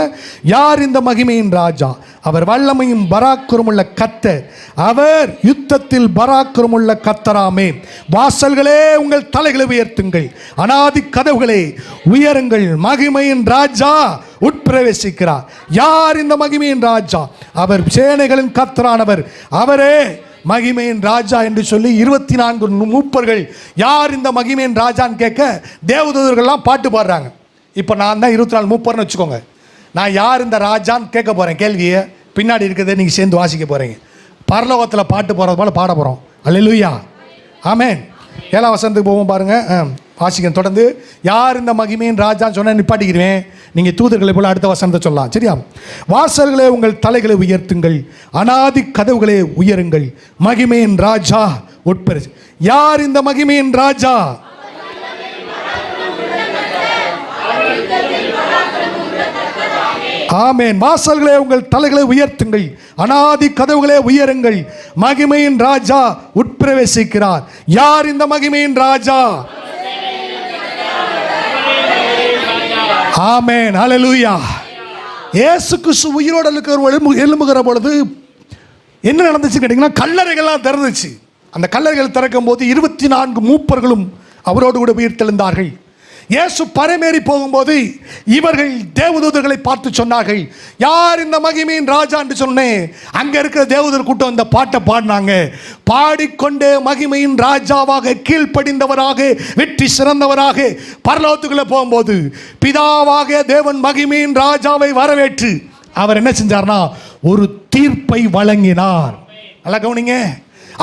யார் இந்த மகிமையின் ராஜா? அவர் வல்லமையும் பராக்கிரமுள்ள கர்த்தர், அவர் யுத்தத்தில் பராக்கிரமுள்ள கர்த்தராமே. வாசல்களே உங்கள் தலைகளை உயர்த்துங்கள், அனாதி கதவுகளே உயருங்கள், மகிமையின் ராஜா உட்பிரவேசிக்கிறார். யார் இந்த மகிமையின் ராஜா? அவர் சேனைகளின் கர்த்தரானவர், அவரே மகிமையின் ராஜா என்று சொல்லி 24 மூப்பர்கள் யார் இந்த மகிமையின் ராஜான்னு கேட்க தேவதூதர்கள்லாம் பாட்டு பாடுறாங்க. இப்போ நான் தான் 24 மூப்பர்னு வச்சுக்கோங்க. நான் யார் இந்த ராஜான்னு கேட்க போகிறேன். கேள்வியை பின்னாடி இருக்கிறத நீங்கள் சேர்ந்து வாசிக்க போகிறீங்க. பரலோகத்தில் பாட்டு போகிறது போல பாட போகிறோம். அல்லேலூயா. ஆமென். 7ஆம் வசனத்துக்கு போவோம் பாருங்க. வாசிக்கிறேன் தொடர்ந்து. யார் இந்த மகிமையின் ராஜான்னு சொன்னால் நிப்பாட்டிக்கிறேன், நீங்கள் தூதர்களை போல அடுத்த வசனத்தை சொல்லலாம். சரியா? வாசல்களே உங்கள் தலைகளை உயர்த்துங்கள், அனாதி கதவுகளே உயருங்கள், மகிமையின் ராஜா உட்பிரவேசி. யார் இந்த மகிமையின் ராஜா? ஆமென். வாசல்களே உங்கள் தலைகளை உயர்த்துங்கள், அனாதி கதவுகளே உயருங்கள், மகிமையின் ராஜா உட்பிரவேசிக்கிறார். யார் இந்த மகிமையின் ராஜா? ஆமென், ஹல்லேலூயா. இயேசு கிறிஸ்து உயிரோடு எழும்புகிற பொழுது என்ன நடந்துச்சு கேட்டீங்கன்னா, கல்லறைகள்லாம் திறந்துச்சு. அந்த கல்லறைகள் திறக்கும் போது 24 மூப்பர்களும் அவரோடு கூட உயிர் தெழுந்தார்கள். இயேசு பரமேறி போகும்போது இவர்கள் தேவதூதர்களை பார்த்து சொன்னார்கள், யார் இந்த மகிமையின் ராஜா என்று சொன்னேன். அங்க இருக்கிற தேவதூதர் கூட்டம் இந்த பாட்டை பாடினாங்க. பாடிக்கொண்டே மகிமையின் ராஜாவாக கீழ்ப்படிந்தவராக வெற்றி சிறந்தவராக பரலோகத்துக்குள்ள போகும்போது பிதாவாக தேவன் மகிமையின் ராஜாவை வரவேற்று அவர் என்ன செஞ்சார்னா ஒரு தீர்ப்பை வழங்கினார். நல்லா கவனிங்க.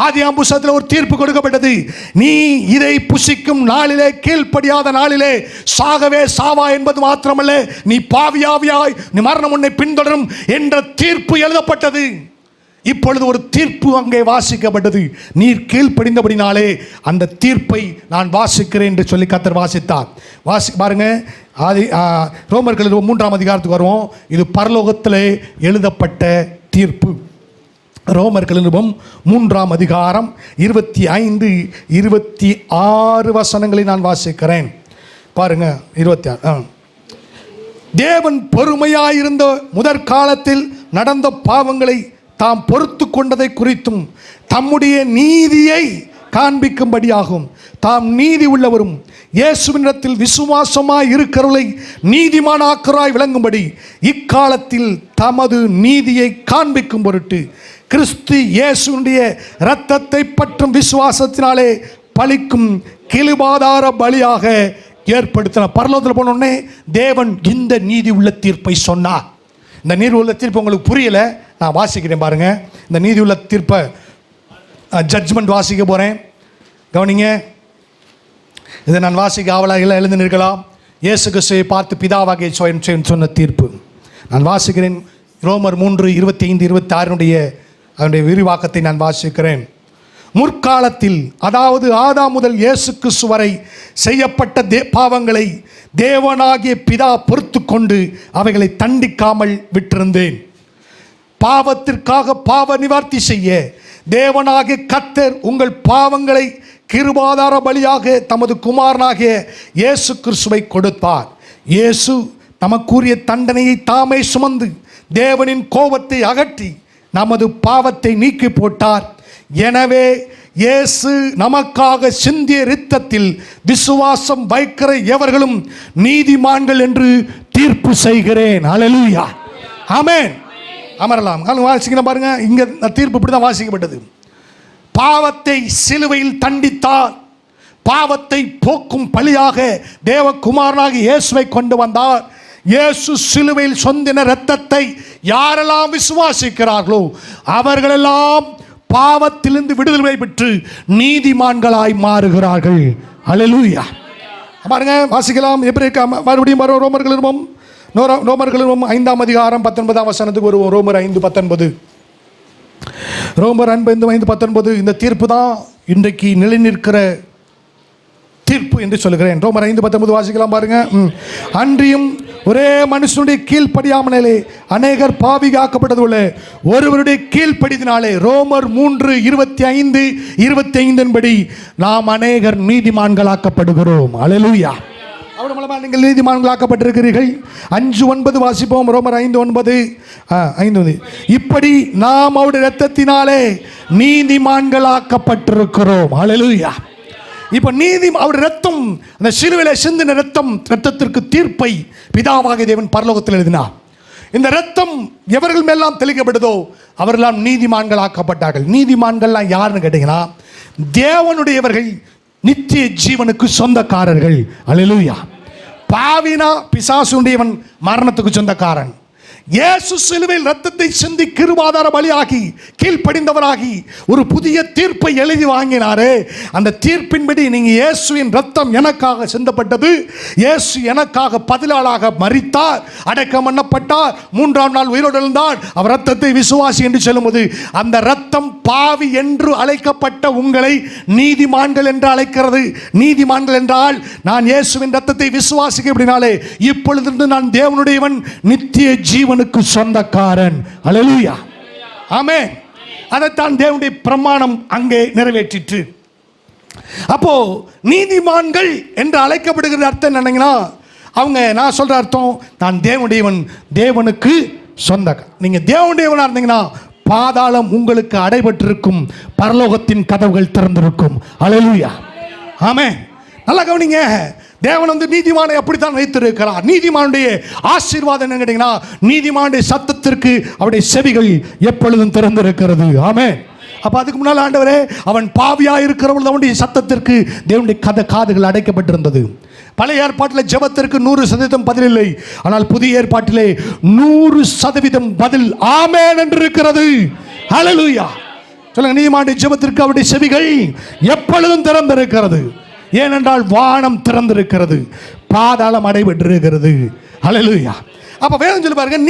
ஆதியாகமம் புத்தகத்தில் ஒரு தீர்ப்பு கொடுக்கப்பட்டது. நீ இதை புசிக்கும் நாளிலே, கீழ்ப்படியாத நாளிலே சாகவே சாவா என்பது மாத்திரமல்ல, நீ பாவியாவியாய், நீ மரணம் உன்னை பின்தொடரும் என்ற தீர்ப்பு எழுதப்பட்டது. இப்பொழுது ஒரு தீர்ப்பு அங்கே வாசிக்கப்பட்டது. நீர் கீழ்ப்படிந்தபடினாலே அந்த தீர்ப்பை நான் வாசிக்கிறேன் என்று சொல்லி கர்த்தர் வாசித்தார். பாருங்க, ரோமர்கள் 3ஆம் அதிகாரத்துக்கு வருவோம். இது பரலோகத்திலே எழுதப்பட்ட தீர்ப்பு. ரோமர்கள் 3ஆம் அதிகாரம் 25, 26 வசனங்களை நான் வாசிக்கிறேன். பாருங்க, 26. தேவன் பொறுமையாயிருந்த முதற்காலத்தில் நடந்த பாவங்களை தாம் பொறுத்து கொண்டதை குறித்தும் தம்முடைய நீதியை காண்பிக்கும்படியாகும். தாம் நீதி உள்ளவரும் இயேசுவினிடத்தில் விசுவாசமாய் இருக்கிறவர்களை நீதிமானாக்கராய் விளங்கும்படி இக்காலத்தில் தமது நீதியை காண்பிக்கும் பொருட்டு கிறிஸ்து இயேசுடைய இரத்தத்தை பற்றும் விசுவாசத்தினாலே பலிக்கும் கிருபாதார பலியாக ஏற்படுத்தின. பரலோகத்தில் போனோடனே தேவன் இந்த நீதி உள்ள தீர்ப்பை சொன்னார். இந்த நீதி உள்ள தீர்ப்பு உங்களுக்கு புரியல, நான் வாசிக்கிறேன் பாருங்க. இந்த நீதி உள்ள தீர்ப்பை ஜட்ஜ்மெண்ட் வாசிக்க போகிறேன், கவனிங்க. இதை நான் வாசிக்க ஆவலாக எழுந்து நிற்கலாம். இயேசு கிறிஸ்துவை பார்த்து பிதாவாகிய சொன்ன தீர்ப்பு நான் வாசிக்கிறேன். ரோமர் 3:25, 26 அதனுடைய விரிவாக்கத்தை நான் வாசிக்கிறேன். முற்காலத்தில், அதாவது ஆதாம் முதல் இயேசு கிறிஸ்து வரை செய்யப்பட்ட பாவங்களை தேவனாகிய பிதா பொறுத்து கொண்டு அவைகளை தண்டிக்காமல் விட்டிருந்தேன். பாவத்திற்காக பாவ நிவர்த்தி செய்ய தேவனாகிய கர்த்தர் உங்கள் பாவங்களை கிருபாதார பலியாக தமது குமாரனாகிய இயேசு கிறிஸ்துவை கொடுத்தார். இயேசு நமக்குரிய தண்டனையை தாமே சுமந்து தேவனின் கோபத்தை அகற்றி நமது பாவத்தை நீக்கி போட்டார். எனவே இயேசு நமக்காக சிந்திய இரத்தத்தில் விசுவாசம் வைக்கிற எவர்களும் நீதிமான்கள் என்று தீர்ப்பு செய்கிறேன். ஹல்லேலூயா, ஆமென். அமரலாம். வாசிக்கிறேன் பாருங்க. இங்க தீர்ப்பு இப்படி தான் வாசிக்கப்பட்டது. பாவத்தை சிலுவையில் தண்டித்தார். பாவத்தை போக்கும் பலியாக தேவகுமாரனாக இயேசுவை கொண்டு வந்தார். இயேசு சிலுவையில் சொந்தின இரத்தத்தை யாரெல்லாம் விசுவாசிக்கிறார்களோ அவர்களெல்லாம் பாவத்திலிருந்து விடுதலை பெற்று நீதிமான்களாய் மாறுகிறார்கள். ஹல்லேலூயா. பாருங்க, வாசிக்கலாம். மறுபடியும் ரோமர்கள் 5ஆம் அதிகாரம் 19ஆம் வசனத்துக்கு வருவோம். ரோமர் 5:19. ரோமர் 5:19. இந்த தீர்ப்பு தான் இன்றைக்கு நிலைநிற்கிற தீர்ப்பு என்று சொல்கிறேன். ரோமர் 5:19 வாசிக்கலாம் பாருங்க. அன்றியும் ஒரே மனுஷனுடைய கீழ்ப்படியாமலே அநேகர் பாவிகாக்கப்பட்டது போல ஒருவருடைய கீழ்ப்படிதினாலே, ரோமர் 3:25, 25 படி நாம் அநேகர் நீதிமான்களாக்கப்படுகிறோம். ஹல்லேலூயா. அவர் மூலமாக நீங்கள் நீதிமான்களாக்கப்பட்டிருக்கிறீர்கள். 5:9 வாசிப்போம். ரோமர் 5:9. இப்படி நாம் அவருடைய இரத்தத்தினாலே நீதிமான்களாக்கப்பட்டிருக்கிறோம். ஹல்லேலூயா. இப்போ அவருடைய ரத்தம், அந்த சிலுவையில் சிந்தின ரத்தத்திற்கு தீர்ப்பை பிதாவாகிய தேவன் பரலோகத்தில் எழுதினார். இந்த ரத்தம் எவர்கள் மேலாம் தெளிக்கப்பட்டதோ அவர்களெல்லாம் நீதிமான்கள் ஆக்கப்பட்டார்கள். நீதிமான்கள்லாம் யாருன்னு கேட்டீங்கன்னா, தேவனுடையவர்கள், நித்திய ஜீவனுக்கு சொந்தக்காரர்கள். அல்லேலூயா. பாவினா பிசாசுடையவன் மரணத்துக்கு சொந்தக்காரன். இயேசு சிலுவையில் ரத்தத்தை சிந்தி கிருபாதார பலியாகி கீழ்ப்படிந்தவராகி ஒரு புதிய தீர்ப்பை எழுதி வாங்கினாரே, அந்த தீர்ப்பின்படி நீங்க இயேசுவின் ரத்தம் எனக்காக சிந்தப்பட்டது, இயேசு எனக்காக பதிலாளாக மரித்தார், அடக்கம் பண்ணப்பட்டார், 3ஆம் நாள் உயிரோடு எழுந்தார், அவர் ரத்தத்தை விசுவாசி என்று சொல்லும்போது அந்த ரத்தம் பாவி என்று அழைக்கப்பட்ட உங்களை நீதிமான்கள் என்று அழைக்கிறது. நீதிமான்கள் என்றால் நான் இயேசுவின் ரத்தத்தை விசுவாசிக்க அப்படினாலே இப்பொழுது நான் தேவனுடையவன், நித்திய ஜீவனுக்கு சொந்தக்காரன். அல்லேலூயா, ஆமென். அதைத்தான் தேவனுடைய பிரமாணம் அங்கே நிறைவேற்றிற்று. அப்போ நீதிமான்கள் என்று அழைக்கப்படுகிற அர்த்தம் என்னங்கன்னா, அவங்க நான் சொல்ற அர்த்தம் நான் தேவனுடையவன், தேவனுக்கு சொந்தக்காரன். நீங்க தேவனுடையவனா இருந்தீங்கன்னா பாதாளம் உங்களுக்கு அடைபட்டிருக்கும், பரலோகத்தின் கதவுகள் திறந்திருக்கும். அல்லேலூயா, ஆமென். நல்லா கவனிங்க, தேவன் நீதிமானை அப்படித்தான் வைத்திருக்கிறார். நீதிமானுடைய ஆசீர்வாதம் என்ன கேட்டீங்கன்னா, நீதிமானுடைய சத்தத்திற்கு அவருடைய செவிகள் எப்பொழுதும் திறந்திருக்கிறது. ஆமென். அப்ப அதுக்கு முன்னால் ஆண்டவரே, அவன் பாவியா இருக்கிறவள் அவனுடைய சத்தத்திற்கு தேவனுடைய காதுகள் அடைக்கப்பட்டிருந்தது. பழைய ஏற்பாட்டில் ஜெபத்திற்கு 100% பதில் இல்லை, ஆனால் புதிய ஏற்பாட்டிலே 100% பதில் ஆமென் என்று இருக்கிறது. ஹல்லேலூயா, சொல்லுங்க. நீதிமானுடைய ஜெபத்திற்கு அவருடைய செவிகள் எப்பொழுதும் திறந்திருக்கிறது. ஏனென்றால் வானம் திறந்திருக்கிறது, பாதாளம் அடைபட்டிருக்கிறது. ஹல்லேலூயா. அப்ப வேதம் சொல்லி பாருங்க,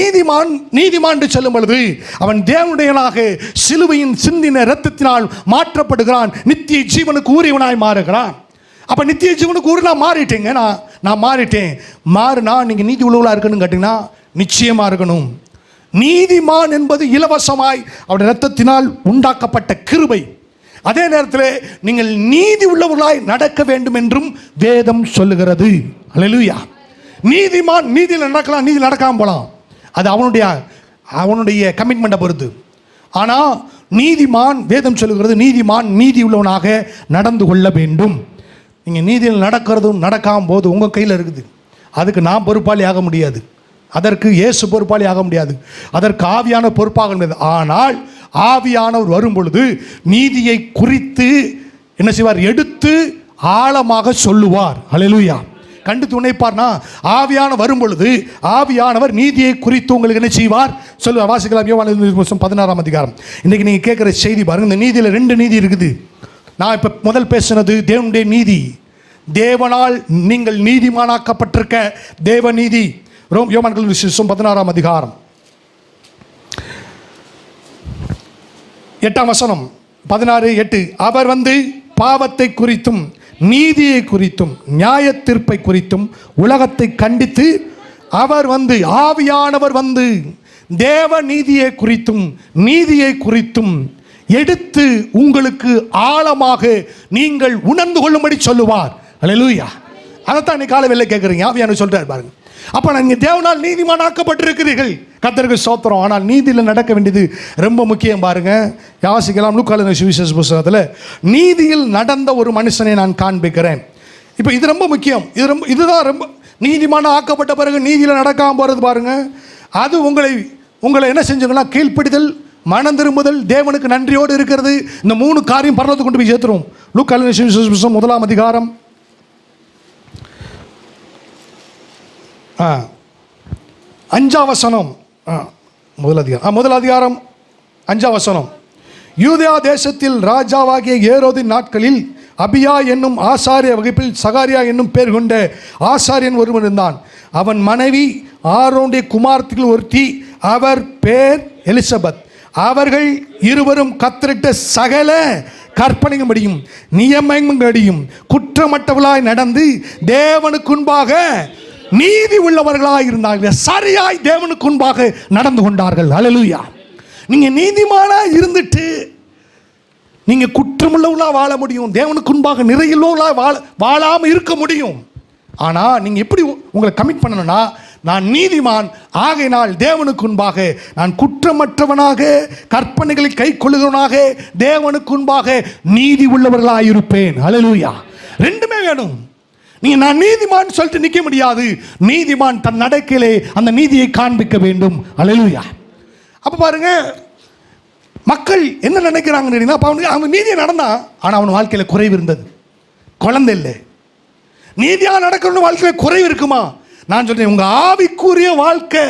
நீதிமான் என்று சொல்லும் பொழுது அவன் தேவனுடையவனாக சிலுவையின் சிந்தின இரத்தத்தினால் மாற்றப்படுகிறான், நித்திய ஜீவனுக்கு உரியவனாய் மாறுகிறான். அப்ப நித்திய ஜீவனுக்கு உரிய நான் மாறிட்டேங்க, நான் மாறிட்டேன். மாறுனா நீங்க நீதி உள்ளவர்களா இருக்கணும் கேட்டீங்கன்னா நிச்சயமா இருக்கணும். நீதிமான் என்பது இலவசமாய் அவருடைய இரத்தத்தினால் உண்டாக்கப்பட்ட கிருபை. அதே நேரத்தில் நீங்கள் நீதி உள்ளவர்களாய் நடக்க வேண்டும் என்றும் வேதம் சொல்லுகிறது. அல்லேலூயா. நீதிமான் நீதியில் நடக்கலாம், நீதி நடக்காமல் போகலாம், அது அவனுடைய கமிட்மெண்ட்டை பொறுத்து. ஆனால் நீதிமான், வேதம் சொல்லுகிறது, நீதிமான் நீதி உள்ளவனாக நடந்து கொள்ள வேண்டும். நீங்கள் நீதியில் நடக்கிறதும் நடக்காமல் போது உங்கள் கையில் இருக்குது. அதுக்கு நான் பொறுப்பாளி ஆக முடியாது, அதற்கு இயேசு பொறுப்பாளி ஆக முடியாது, அதற்கு ஆவியான பொறுப்பாக முடியாது. ஆனால் ஆவியானவர் வரும் பொழுது நீதியை குறித்து என்ன செய்வார்? எடுத்து ஆழமாக சொல்லுவார். அல்லேலூயா. கண்டு துணைப்பார்னா ஆவியான வரும் பொழுது ஆவியானவர் நீதியை குறித்து உங்களுக்கு என்ன செய்வார்? சொல்லுவார். வாசிக்கலாம், யோவான் 16ஆம் அதிகாரம். இன்னைக்கு நீங்க கேட்குற செய்தி பாருங்க, இந்த நீதியில் 2 நீதி இருக்குது. நான் இப்போ முதல் பேசினது தேவனுடைய நீதி, தேவனால் நீங்கள் நீதிமானாக்கப்பட்டிருக்க தேவ நீதி. யோவான் 16ஆம் அதிகாரம் 8ஆம் வசனம், 16:8. அவர் பாவத்தை குறித்தும் நீதியை குறித்தும் நியாய தீர்ப்பை குறித்தும் உலகத்தை கண்டித்து, அவர் ஆவியானவர் தேவ நீதியை குறித்தும் நீதியை குறித்தும் எடுத்து உங்களுக்கு ஆழமாக நீங்கள் உணர்ந்து கொள்ளும்படி சொல்லுவார். அல்லேலூயா. அதைத்தான் இன்னைக்கு காலையில் கேட்குறீங்க, ஆவியானவர் சொல்றாரு பாருங்க. அப்போ நீங்கள் தேவனால் நீதிமானாக்கப்பட்டிருக்கிறீர்கள், கர்த்தருக்கு ஸ்தோத்திரம். ஆனால் நீதியில் நடக்க வேண்டியது ரொம்ப முக்கியம் பாருங்க. யாசிக்கலாம் லூக்காவின் சுவிசேஷ புத்தகத்தில் நீதியில் நடந்த ஒரு மனுஷனை நான் காண்பிக்கிறேன். இப்போ இது ரொம்ப முக்கியம். இதுதான் ரொம்ப நீதிமான ஆக்கப்பட்ட பிறகு நீதியில் நடக்காமல் போகிறது பாருங்க. அது உங்களை என்ன செஞ்சுங்கன்னா, கீழ்ப்படிதல், மனம் திரும்புதல், தேவனுக்கு நன்றியோடு இருக்கிறது, இந்த 3 காரியம் பரலோகத்துக்கு கொண்டு போய் சேர்த்துரும். லூக்காவின் சுவிசேஷ புத்தகம் 1ஆம் அதிகாரம் 5ஆம் வசனம். முதல் அதிகாரம் 5ஆம் வசனம். யூதேயா தேசத்தில் ராஜாவாகிய ஏரோதின் நாட்களில் அபியா என்னும் ஆசாரிய வகுப்பில் சகாரியா என்னும் பேர் கொண்ட ஆசாரியன் ஒருவன் இருந்தான். அவன் மனைவி ஆரோனுடைய குமாரத்திகள் ஒருத்தி, அவர் பேர் எலிசபெத். அவர்கள் இருவரும் கர்த்தரிட்ட சகல கற்பனையும்படியும் நியமங்களின்படியும் குற்றமற்றவர்களாய் நடந்து தேவனுக்கு முன்பாக நீதி உள்ளவர்களாக இருந்தார்கள். சரியாய் தேவனுக்கு முன்பாக நடந்து கொண்டார்கள். அல்லேலூயா. நீங்க நீதிமானா இருந்துட்டு நீங்க குற்றமுள்ளவர்களா வாழ முடியும், தேவனுக்கு முன்பாக நிறையுள்ளவர்களா வாழாம இருக்க முடியும். ஆனா நீங்க எப்படி உங்களை கமிட் பண்ணணும்னா, நான் நீதிமான் ஆகையினால் தேவனுக்கு முன்பாக நான் குற்றமற்றவனாக கற்பனைகளை கை கொள்ளுகிறவனாக தேவனுக்கு முன்பாக நீதி உள்ளவர்களாக இருப்பேன். அல்லேலூயா. ரெண்டுமே வேணும். நீங்க நான் நீதிமான் சொல்லிட்டு நிற்க முடியாது. நீதிமான் தன் நடக்கையிலே அந்த நீதியை காண்பிக்க வேண்டும். அல்லேலூயா. அப்ப பாருங்க, மக்கள் என்ன நினைக்கிறாங்க, அவன் நீதியை நடந்தான், ஆனால் அவன் வாழ்க்கையில் குறைவு இருந்தது, குழந்தை இல்லை. நீதியாக நடக்கணும் வாழ்க்கையில் குறைவு இருக்குமா? நான் சொல்றேன், உங்க ஆவிக்குரிய வாழ்க்கை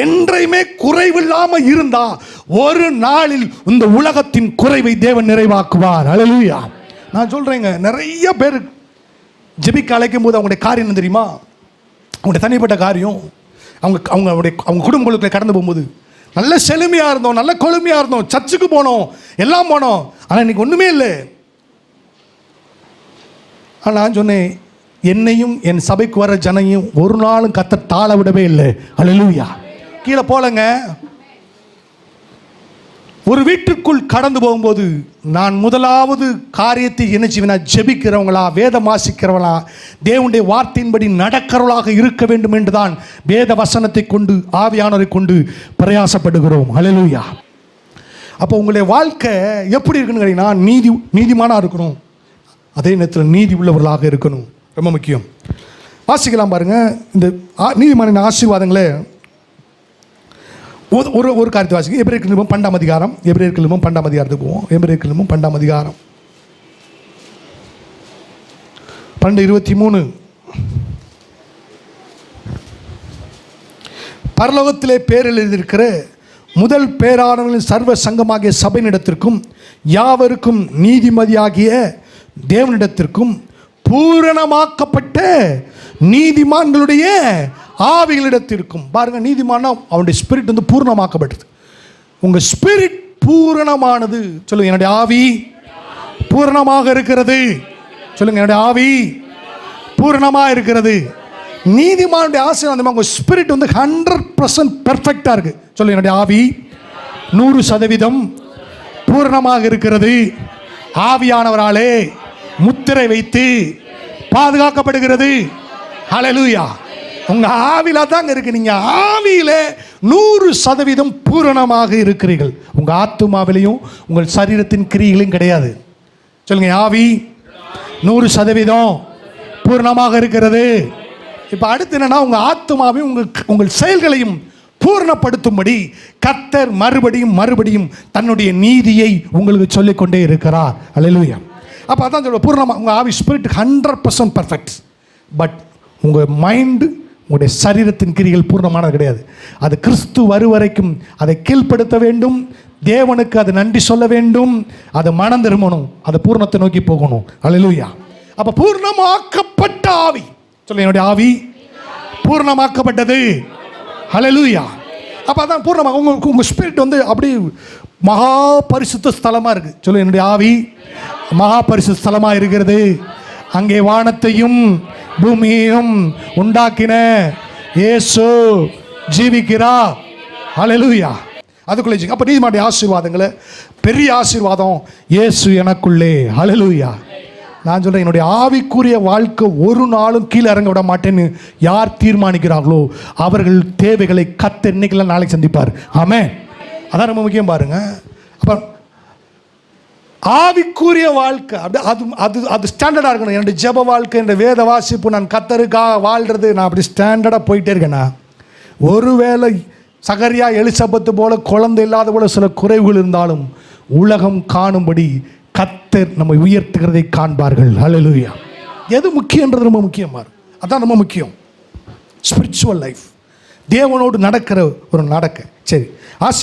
என்றையுமே குறைவில்லாம இருந்தா ஒரு நாளில் இந்த உலகத்தின் குறைவை தேவன் நிறைவாக்குவார். அல்லேலூயா. நான் சொல்றேங்க, நிறைய பேர் ஜெபிக்க அழைக்கும் போது அவங்களுடைய காரியம் என்ன தெரியுமா? அவங்களுடைய தனிப்பட்ட காரியம், அவங்க குடும்பங்களுக்குள்ள கடந்து போகும்போது நல்ல செழுமையா இருந்தோம், நல்ல கொழுமையா இருந்தோம், சர்ச்சுக்கு போனோம், எல்லாம் போனோம், ஆனால் இன்னைக்கு ஒண்ணுமே இல்லை. ஆனால் நான் சொன்னேன், என்னையும் என் சபைக்கு வர ஜனையும் ஒரு நாளும் கர்த்தர் தாழ விடவே இல்லை. அல்லேலூயா. கீழே போலங்க. ஒரு வீட்டுக்குள் கடந்து போகும்போது நான் முதலாவது காரியத்தை என்ன செய்வேன்? ஜெபிக்கிறவங்களா, வேதம் வாசிக்கிறவங்களா, தேவனுடைய வார்த்தையின்படி நடக்கிறவர்களாக இருக்க வேண்டும் என்றுதான் வேத வசனத்தை கொண்டு, ஆவியானவரை கொண்டு பிரயாசப்படுகிறோம். அல்லேலூயா. அப்போ உங்களுடைய வாழ்க்கை எப்படி இருக்குன்னு கேட்டீங்கன்னா, நீதிமானா இருக்கணும், அதே நேரத்தில் நீதி உள்ளவர்களாக இருக்கணும். ரொம்ப முக்கியம். வாசிக்கலாம் பாருங்க, இந்த நீதிமான ஆசீர்வாதங்களே. ஒரு காரியத்தை வாசிக்க, எபிரேயர் நிருபம் 12ஆம் அதிகாரம். எபிரேயர் நிருபம் 12ஆம் அதிகாரத்துக்கு போவோம். எபிரேயர் நிருபம் 12ஆம் அதிகாரம் 12:23. பரலோகத்திலே பேரில் எழுதியிருக்கிற முதல் பேரானவர்களின் சர்வ சங்கமாகிய சபையினிடத்திற்கும் யாவருக்கும் நீதிமதியாகிய தேவனிடத்திற்கும் பூரணமாக்கப்பட்ட நீதிமான்களுடைய ஆவிகளிடத்திற்கும். பாருங்க, நீதிமானா அவனுடைய ஸ்பிரிட் வந்து பூரணமாக்கப்பட்டது. உங்க ஸ்பிரிட் பூரணமானது. சொல்லுங்க, என்னுடைய ஆவி பூரணமாக இருக்கிறது. சொல்லுங்க, என்னுடைய ஆவி பூரணமாக இருக்கிறது. நீதிமானுடைய ஆசீர்வாதம், உங்க ஸ்பிரிட் வந்து 100% பெர்ஃபெக்டா இருக்கு. சொல்லுங்க, என்னுடைய ஆவி 100% பூரணமாக இருக்கிறது. ஆவியானவராலே முத்திரை வைத்து பாதுகாக்கப்படுகிறது. ஹல்லேலூயா. உங்க ஆவில தாங்க இருக்கு. நீங்க ஆவியில 100% பூரணமாக இருக்கிறீர்கள். உங்க ஆத்துமாவிலையும் உங்கள் சரீரத்தின் கிரியைகளும் கிடையாது. சொல்லுங்க, ஆவி 100% பூரணமாக இருக்கிறது. இப்ப அடுத்து என்னன்னா, உங்க ஆத்துமாவையும் உங்கள் செயல்களையும் பூர்ணப்படுத்தும்படி கர்த்தர் மறுபடியும் தன்னுடைய நீதியை உங்களுக்கு சொல்லிக்கொண்டே இருக்கிறார். அல்லேலூயா. அப்போ அதான் சொல்லுவோம், பூர்ணமாக உங்கள் ஆவி ஸ்பிரிட் 100% பர்ஃபெக்ட். பட் உங்கள் மைண்டு, உங்களுடைய சரீரத்தின் கிரிகள் பூர்ணமானது கிடையாது. அது கிறிஸ்து வரைக்கும் அதை கீழ்ப்படுத்த வேண்டும். தேவனுக்கு அது நன்றி சொல்ல வேண்டும். அதை மனம் திரும்பணும். அதை பூர்ணத்தை நோக்கி போகணும். அல்லேலூயா. அப்போ பூர்ணமாக்கப்பட்ட ஆவி. சொல்ல, என்னுடைய ஆவி பூர்ணமாக்கப்பட்டது. ஹல்லேலூயா. அப்போ அதான் பூர்ணமாக உங்கள் ஸ்பிரிட் வந்து அப்படி மகா பரிசுத்த ஸ்தலமாக இருக்குது. சொல்ல, என்னுடைய ஆவி மகா பரிசுத்த ஸ்தலமாக இருக்கிறது. அங்கே வானத்தையும் பூமியையும் உண்டாக்கின இயேசு ஜீவிக்கிறார். ஹல்லேலூயா. அதுக்குள்ளே அப்போ நீதிமானுடைய ஆசீர்வாதங்களை, பெரிய ஆசீர்வாதம் இயேசு எனக்குள்ளே. ஹல்லேலூயா. நான் சொல்கிறேன், என்னுடைய ஆவிக்குரிய வாழ்க்கை ஒரு நாளும் கீழே இறங்க விட மாட்டேன்னு யார் தீர்மானிக்கிறார்களோ அவர்கள் தேவைகளை கர்த்தர் இன்னைக்கெல்லாம் நாளைக்கு சந்திப்பார். ஆமென். அதான் ரொம்ப முக்கியம். பாருங்க, அப்போ ஆவிக்குரிய வாழ்க்கை அது ஸ்டாண்டர்டாக இருக்கணும். என்னுடைய ஜெப வாழ்க்கை, என்னுடைய வேத வாசிப்பு, நான் கர்த்தருக்காக வாழ்கிறது, நான் அப்படி ஸ்டாண்டர்டாக போயிட்டே இருக்கேன்னா, ஒருவேளை சகரியா எலிசபெத்து போல குழந்தை இல்லாத போல சில குறைவுகள் இருந்தாலும் உலகம் காணும்படி கர்த்தர் நம்மை உயர்த்துகிறதை காண்பார்கள். ஹல்லேலூயா. எது முக்கியன்றது ரொம்ப முக்கியம். அதான் ரொம்ப முக்கியம். ஸ்பிரிச்சுவல் லைஃப், தேவனோடு நடக்கிற ஒரு நடக்க. சரி,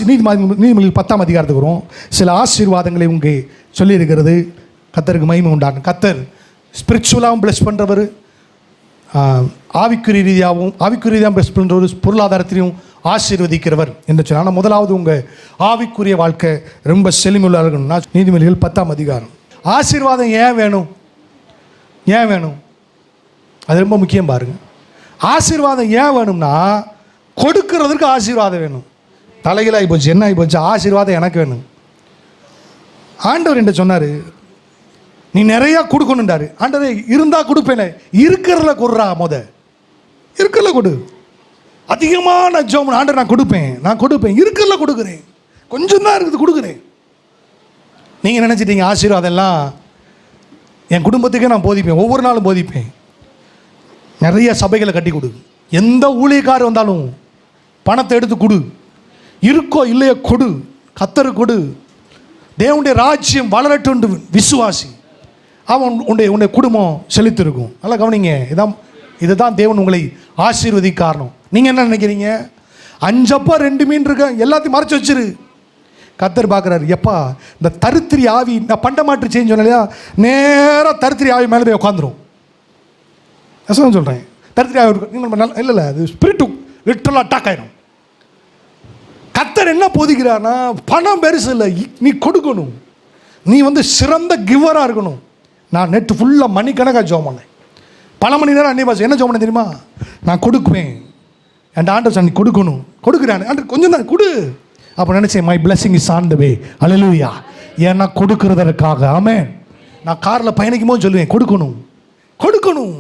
நீதிமொழிகள் 10ஆம் அதிகாரத்துக்கு வரும். சில ஆசீர்வாதங்களை உங்கே சொல்லியிருக்கிறது. கர்த்தருக்கு மகிமை உண்டாகும். கர்த்தர் ஸ்பிரிச்சுவலாகவும் பிளஸ் பண்ணுறவர், ஆவிக்குரிய ரீதியாகவும் பிளஸ் பண்ணுறவர், பொருளாதாரத்திலையும் ஆசீர்வதிக்கிறவர் என்று சொன்னால், ஆனால் முதலாவது உங்கள் ஆவிக்குரிய வாழ்க்கை ரொம்ப செழுமையுள்ள இருக்கணும்னா நீதிமொழிகள் 10ஆம் அதிகாரம். ஆசீர்வாதம் ஏன் வேணும்? அது ரொம்ப முக்கியம். பாருங்க, ஆசீர்வாதம் ஏன் வேணும்னா, கொடுக்கிறதுக்கு ஆசீர்வாதம் வேணும். தலைகளாகி போச்சு, என்ன ஆகி போச்சு? ஆசீர்வாதம் எனக்கு வேணும். ஆண்டவர் என்ன சொன்னார்? நீ நிறையா கொடுக்கணுன்றாரு. ஆண்டவரே, இருந்தால் கொடுப்பேனே. இருக்கிறதுல கொடுறா, இருக்கிறதுல கொடு. அதிகமாக நான் ஜோம் ஆண்டவர் நான் கொடுப்பேன். இருக்கிறதுல கொடுக்குறேன். கொஞ்சம் தான் இருக்குது, கொடுக்குறேன். நீங்கள் நினச்சிட்டீங்க ஆசீர்வாதம் எல்லாம் என் குடும்பத்துக்கே நான் போதிப்பேன், ஒவ்வொரு நாளும் போதிப்பேன். நிறைய சபைகளை கட்டி கொடு. எந்த ஊழியக்காரர் வந்தாலும் பணத்தை எடுத்து கொடு. இருக்கோ இல்லையோ கொடு. கர்த்தரு கொடு. தேவனுடைய ராஜ்யம் வளரட்டும் விசுவாசி. அவன் உன்னுடைய குடும்பம் செழித்திருக்கும். நல்லா கவனிங்க. இதுதான் தேவன் உங்களை ஆசீர்வதிக்க காரணம். நீங்கள் என்ன நினைக்கிறீங்க? 5 அப்பா 2 மீன் இருக்க, எல்லாத்தையும் மறைச்சு வச்சிரு. கர்த்தர் பார்க்குறாரு, எப்பா இந்த தருத்திரி ஆவி, நான் பண்ட மாட்டு சேஞ்ச் சொன்னேன் இல்லையா, நேராக தருத்திரி ஆவி மேலே போய் உட்காந்துரும். நான் சொல்கிறேன், தருத்திரி ஆவி இல்லை, அது ஸ்பிரிட்டு லிட்டரலாக அட்டாக் ஆகிடும். கர்த்தர் என்ன போதிக்கிறார்னா, பணம் பெருசு இல்லை, நீ கொடுக்கணும், நீ சிறந்த கிவராக இருக்கணும். நான் நேற்று ஃபுல்லாக மணிக்கணக்காக ஜோம் பண்ணேன், பல மணி நேரம் அன்னி பாஸ். என்ன ஜோம் பண்ண தெரியுமா? நான் கொடுக்குவேன், என் ஆண்டவர் சார் நீ கொடுக்கணும், கொடுக்குறான் ஆண்டு கொஞ்சம் தான் கொடு. அப்போ நினச்சேன், my blessing is on the way, அல்லேலூயா. ஏன்னா கொடுக்குறதற்காக. ஆமென். நான் காரில் பயணிக்கும் போது சொல்லுவேன், கொடுக்கணும் கொடுக்கணும்.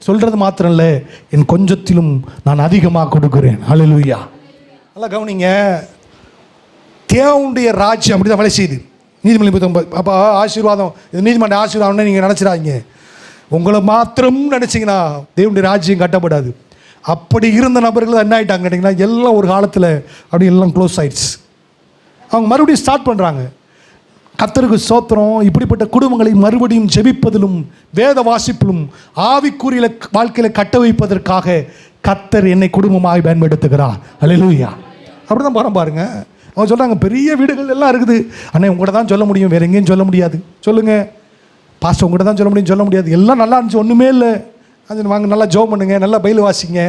சொல்கிறது மாத்திரம் இல்லை, என் கொஞ்சத்திலும் நான் அதிகமாக கொடுக்குறேன். அல்லேலூயா. நல்லா கவனிங்க, தேவனுடைய ராஜ்யம் அப்படி தான் வேலை செய்யுது. நீதிமொழி புத்தகம். அப்போ ஆசீர்வாதம், இது நீதிமன்ற ஆசீர்வாதம்னு நீங்கள் நினச்சிடாதீங்க. உங்களை மாத்திரம் நினச்சிங்கன்னா தேவனுடைய ராஜ்யம் கட்டப்படாது. அப்படி இருந்த நபர்கள் என்ன ஆகிட்டாங்க கேட்டிங்கன்னா, எல்லாம் ஒரு காலத்தில் அப்படி எல்லாம் க்ளோஸ் ஆயிடுச்சு. அவங்க மறுபடியும் ஸ்டார்ட் பண்ணுறாங்க. கர்த்தருக்கு ஸ்தோத்திரம். இப்படிப்பட்ட குடும்பங்களை மறுபடியும் ஜெபிப்பதிலும் வேத வாசிப்பிலும் ஆவிக்குரிய வாழ்க்கையில் கட்ட வைப்பதற்காக கர்த்தர் என்னை குடும்பமாக பயன்படுத்துகிறார். அல்லேலூயா. அப்படி தான் போகிறோம் பாருங்க. அவங்க சொல்கிறாங்க, பெரிய வீடுகள் எல்லாம் இருக்குது, அண்ணே உங்கள்கிட்ட தான் சொல்ல முடியும், வேறு எங்கேயும் சொல்ல முடியாது. சொல்லுங்கள் பாஸ்டர், உங்கள்கிட்ட தான் சொல்ல முடியும், சொல்ல முடியாது. எல்லாம் நல்லா இருந்துச்சு, ஒன்றுமே இல்லை. அது வாங்க, நல்லா ஜோம் பண்ணுங்க, நல்லா பைபிள் வாசிங்க,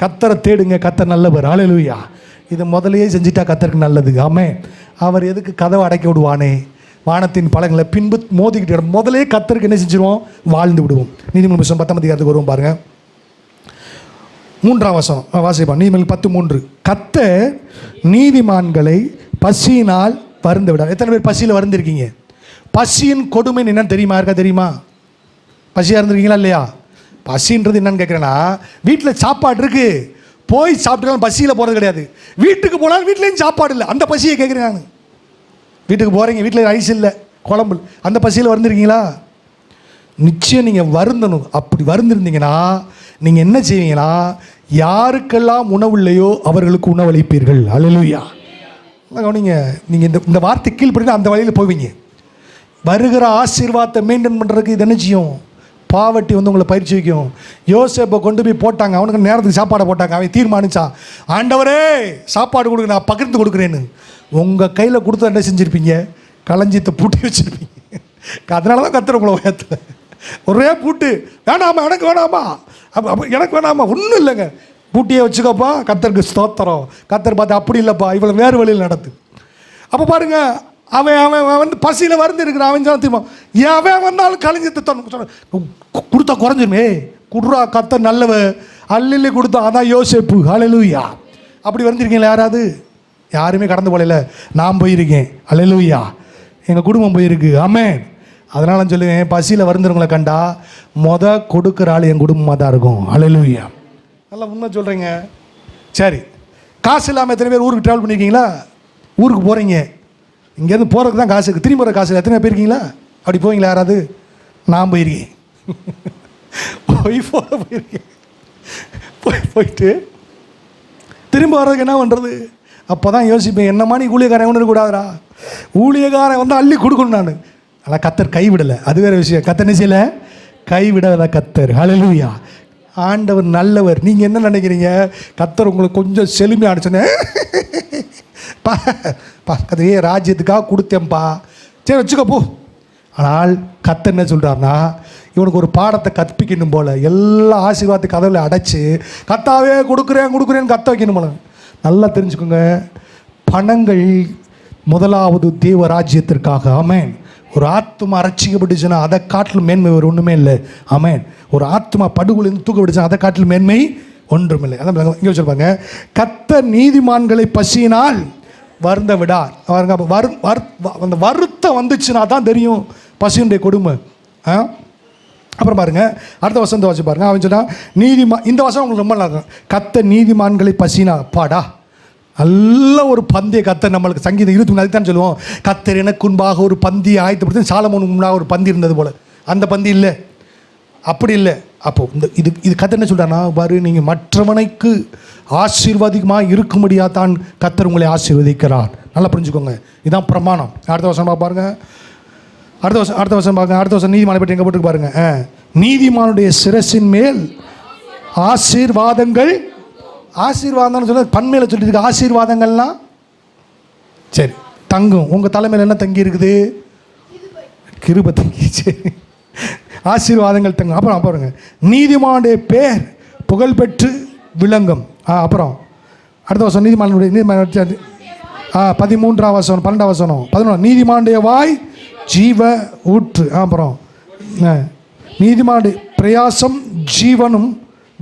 கர்த்தரை தேடுங்க, கர்த்தர் நல்லவர். அல்லேலூயா. இதை முதலையே செஞ்சுட்டா கர்த்தருக்கு நல்லது. ஆமே. அவர் எதுக்கு கதவை அடைக்க விடுவானே, வானத்தின் பழங்களை பின்பு மோதிக்கிட்டு முதலே கர்த்தருக்கு என்ன செஞ்சிருவோம்? வாழ்ந்து விடுவோம். நீதிமொழி புத்தகம் 19 வருவோம் பாருங்க, 3ஆம் வசனம் வாசிப்போம். நீதிமொழி 10:3. கர்த்தர் நீதிமான்களை பசியினால் வருந்து விடார். எத்தனை பேர் பசியில் வருந்திருக்கீங்க? பசியின் கொடுமை என்னன்னு தெரியுமா? இருக்கா தெரியுமா? பசியாக இருந்திருக்கீங்களா இல்லையா? பசின்றது என்னன்னு கேட்குறேன்னா, வீட்டில் சாப்பாடு இருக்குது, போய் சாப்பிட்டுக்கலாம், பசியில் போகிறது கிடையாது. வீட்டுக்கு போனாலும் வீட்லேயும் சாப்பாடு இல்லை, அந்த பசியை கேட்குறேன் நான். வீட்டுக்கு போகிறீங்க, வீட்டில் ரைஸ் இல்லை, குழம்பு, அந்த பசியில் வருந்துருக்கீங்களா? நிச்சயம் நீங்கள் வருந்தணும். அப்படி வருந்திருந்தீங்கன்னா நீங்கள் என்ன செய்வீங்கன்னா, யாருக்கெல்லாம் உணவு இல்லையோ அவர்களுக்கு உணவளிப்பீர்கள். அல்லேலூயா. கவனிங்க, நீங்கள் இந்த வார்த்தை கீழ்படினா அந்த வழியில் போவீங்க. வருகிற ஆசீர்வாதத்தை மெயின்டைன் பண்ணுறதுக்கு இது என்ன செய்யும்? பாவட்டி உங்களை பயிற்சி வைக்கும். யோசேப்பை கொண்டு போய் போட்டாங்க, அவனுக்கு நேரத்துக்கு சாப்பாடை போட்டாங்க. அவன் தீர்மானிச்சான், ஆண்டவரே சாப்பாடு கொடுக்க, நான் பகிர்ந்து கொடுக்குறேன்னு. உங்கள் கையில் கொடுத்து என்ன செஞ்சுருப்பீங்க? களஞ்சியத்தை பூட்டி வச்சுருப்பீங்க. அதனால தான் கர்த்தர் உங்களை உயர்த்தல. ஒரே பூட்டு, வேணாமா எனக்கு வேணாமா, அப்போ எனக்கு வேணாமா, ஒன்றும் இல்லைங்க, பூட்டியே வச்சுக்கப்பா, கர்த்தருக்கு ஸ்தோத்திரம். கர்த்தர் பார்த்து, அப்படி இல்லைப்பா, இவ்வளோ வேறு வழியில் நடத்து. அப்போ பாருங்க, அவன் பசியில் வருந்து இருக்கிறான். அவன் சொன்ன தெரியுமா, அவன் வந்தாலும் களஞ்சியத்தை கொடுத்தா குறைஞ்சிருமே, குடுறா கர்த்தர் நல்லவர், அல்லி கொடுத்தா. அதான் யோசேப்பு. அல்லேலூயா. அப்படி வந்திருக்கீங்களா யாராவது? யாருமே கடந்து போகல. நான் போயிருக்கேன். அல்லேலூயா. எங்கள் குடும்பம் போயிருக்கு. ஆமென். அதனால சொல்லுவேன், பசியில் வருந்துறவங்களை கண்டா கொடுக்குற ஆள் என் குடும்பமாக தான் இருக்கும். அல்லேலூயா. நல்லா உண்மை சொல்கிறீங்க. சரி, காசு இல்லாமல் எத்தனை பேர் ஊருக்கு ட்ராவல் பண்ணியிருக்கீங்களா? ஊருக்கு போகிறீங்க, இங்கேருந்து போகிறதுக்கு தான் காசு இருக்குது, திரும்பி போகிற காசு எத்தனை போயிருக்கீங்களா? அப்படி போவீங்களா யாராவது? நான் போயிருக்கேன். ஒய்ஃபோட போயிருக்கேன். போயிட்டு திரும்ப வர்றதுக்கு என்ன பண்ணுறது? அப்போ தான் யோசிப்பேன், என்னமா நீ ஊழியக்காரன் ஒன்று இருக்கக்கூடாதுடா, ஊழியக்காரன் அள்ளி கொடுக்கணும். நான் ஆனால் கர்த்தர் கைவிடலை, அது வேறு விஷயம். கர்த்தர் என்ன செய்யலை? கைவிடலை கர்த்தர். அல்லேலூயா. ஆண்டவர் நல்லவர். நீங்கள் என்ன நினைக்கிறீங்க? கர்த்தர் உங்களுக்கு கொஞ்சம் செழுமையாக அடிச்சோன்னே, கதையே ராஜ்யத்துக்காக கொடுத்தேன்ப்பா, சரி வச்சுக்க போ. ஆனால் கர்த்தர் என்ன சொல்கிறாருன்னா, இவனுக்கு ஒரு பாடத்தை கற்பிக்கணும் போல், எல்லா ஆசீர்வாதத்தை கதவுல அடைச்சி கத்தாவே கொடுக்குறேன்னு கத்த வைக்கணும் போல. நல்லா தெரிஞ்சுக்கோங்க, பணங்கள் முதலாவது தேவ ராஜ்யத்திற்காக. ஆமென். ஒரு ஆத்மா ரட்சிக்கப்பட்டுச்சுன்னா அதை காட்டிலும் மேன்மை ஒரு ஒன்றுமே இல்லை. ஆமென். ஒரு ஆத்மா படுகொலிருந்து தூக்கப்பட்டுச்சுன்னா அதை காட்டிலும் மேன்மை ஒன்றுமில்லை. அதான் இங்கே வச்சுருப்பாங்க, கர்த்தர் நீதிமான்களை பசியினால் வருந்த விடார். பாருங்க, அப்போ அந்த வருத்தம் வந்துச்சுன்னா தான் தெரியும் பசியுடைய கொடுமை. அப்புறம் பாருங்க, அடுத்த வசனத்தை வச்சு பாருங்க. அவன் சொன்னா இந்த வசனம் உங்களுக்கு ரொம்ப நல்லா இருக்கும். கர்த்தர் நீதிமான்களை பசினா, பாடா நல்ல ஒரு பந்தியை கர்த்தர் நம்மளுக்கு சங்கீதம் 23 அதுதான் சொல்லுவோம், கர்த்தர் எனக்கு முன்பாக ஒரு பந்தியை ஆயத்தப்படுத்தி, சாலமோனுக்கு முன்பாக ஒரு பந்தி இருந்தது போல். அந்த பந்தி இல்லை, அப்படி இல்லை. அப்போது இது கர்த்தர் என்ன சொல்கிறான்னா, பாரு, நீங்கள் மற்றவனுக்கு ஆசீர்வாதிகமாக இருக்கும்படியாக தான் கர்த்தர் உங்களை ஆசீர்வதிக்கிறார். நல்லா புரிஞ்சுக்கோங்க, இதுதான் பிரமாணம். அடுத்த வருஷம் பாருங்க, அடுத்த வருஷம் பாருங்க. அடுத்த வருஷம் நீதிமானை பற்றி எங்கே போட்டு பாருங்க. நீதிமானுடைய சிரசின் மேல் ஆசீர்வாதங்கள். ஆசீர்வாதம்னு சொல்ல பன்மையில் சொல்லியிருக்கு. ஆசீர்வாதங்கள்லாம் சரி தங்கும். உங்கள் தலைமையில் என்ன தங்கி இருக்குது? கிருபை தங்கி. சரி, ஆசீர்வாதங்கள் தங்கும். அப்புறம் பாருங்க, நீதிமானுடைய பேர் புகழ்பெற்று விளங்கும். அப்புறம் அடுத்த வசனம் நீதிமானுடைய 13ஆம் வசனம் 12ஆம் வசனம் 11. நீதிமானுடைய வாய் ஜீவ ஊற்று. அப்புறம் நீதிமானுடைய பிரயாசம் ஜீவனும்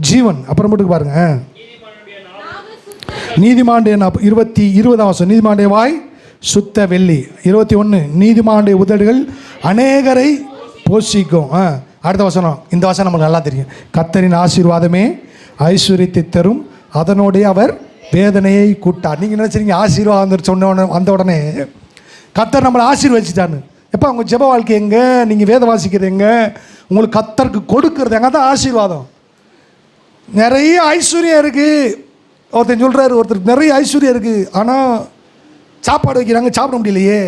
ஜீவன். அப்புறம் மட்டும் பாருங்க, நீதிமானுடைய 20ஆம் வசனம் நீதிமானுடைய வாய் சுத்த வெள்ளி. 21 நீதிமானுடைய உதடுகள் அநேகரை போஷிக்கும். அடுத்த வசனம், இந்த வசனம் நமக்கு நல்லா தெரியும். கர்த்தரின் ஆசீர்வாதமே ஐஸ்வர்யத்தை தரும், அதனோடைய அவர் வேதனையை கூட்டார். நீங்கள் நினச்சிருங்க ஆசீர்வாதம் சொன்ன வந்த உடனே கர்த்தர் நம்மளை ஆசீர்வதிச்சிட்டான்னு. எப்போ உங்கள் ஜெப வாழ்க்கை எங்கே, நீங்கள் வேத வாசிக்கிறது எங்கே, உங்களுக்கு கர்த்தருக்கு கொடுக்கறது எங்கே, தான் ஆசீர்வாதம். நிறைய ஐஸ்வர்யம் இருக்குது. ஒருத்தர் சொல்கிறாரு, ஒருத்தருக்கு நிறைய ஐஸ்வர்யம் இருக்குது, ஆனால் சாப்பாடு வைக்கிறாங்க, சாப்பிட முடியலையே.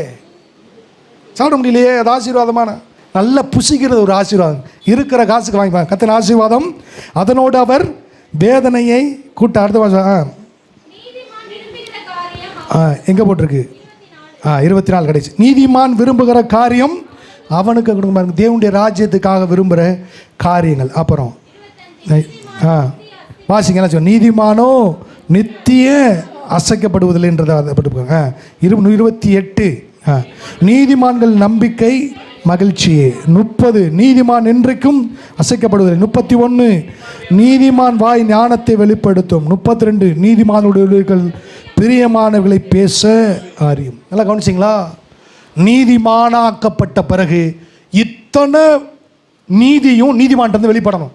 அது ஆசீர்வாதமான நல்ல புசிக்கிறது ஒரு ஆசீர்வாதம். இருக்கிற காசுக்கு வாங்கிப்பாங்க. கர்த்தரின் ஆசீர்வாதம் அதனோடு அவர் வேதனையை கூட்ட. அடுத்த மாதம் எங்கே போட்டிருக்கு? 24 கடைசி. நீதிமான் விரும்புகிற காரியம் அவனுக்கு கொடுக்க. தேவனுடைய ராஜ்யத்துக்காக விரும்புகிற காரியங்கள். அப்புறம் வாசிங்க. நீதிமானோ நித்திய அசைக்கப்படுவதில்லைன்றதை அதை பட்டுப்பாங்க. 28 நீதிமான்கள் நம்பிக்கை மகிழ்ச்சியே. 30 நீதிமான் என்றைக்கும் அசைக்கப்படுவதில்லை. 31 நீதிமான் வாய் ஞானத்தை வெளிப்படுத்தும். 32 நீதிமானுடைய பிரியமானவர்களை பேச அறியும். நல்லா கவனிச்சிங்களா? நீதிமானாக்கப்பட்ட பிறகு இத்தனை நீதியும் நீதிமான்ட்டு வெளிப்படணும்.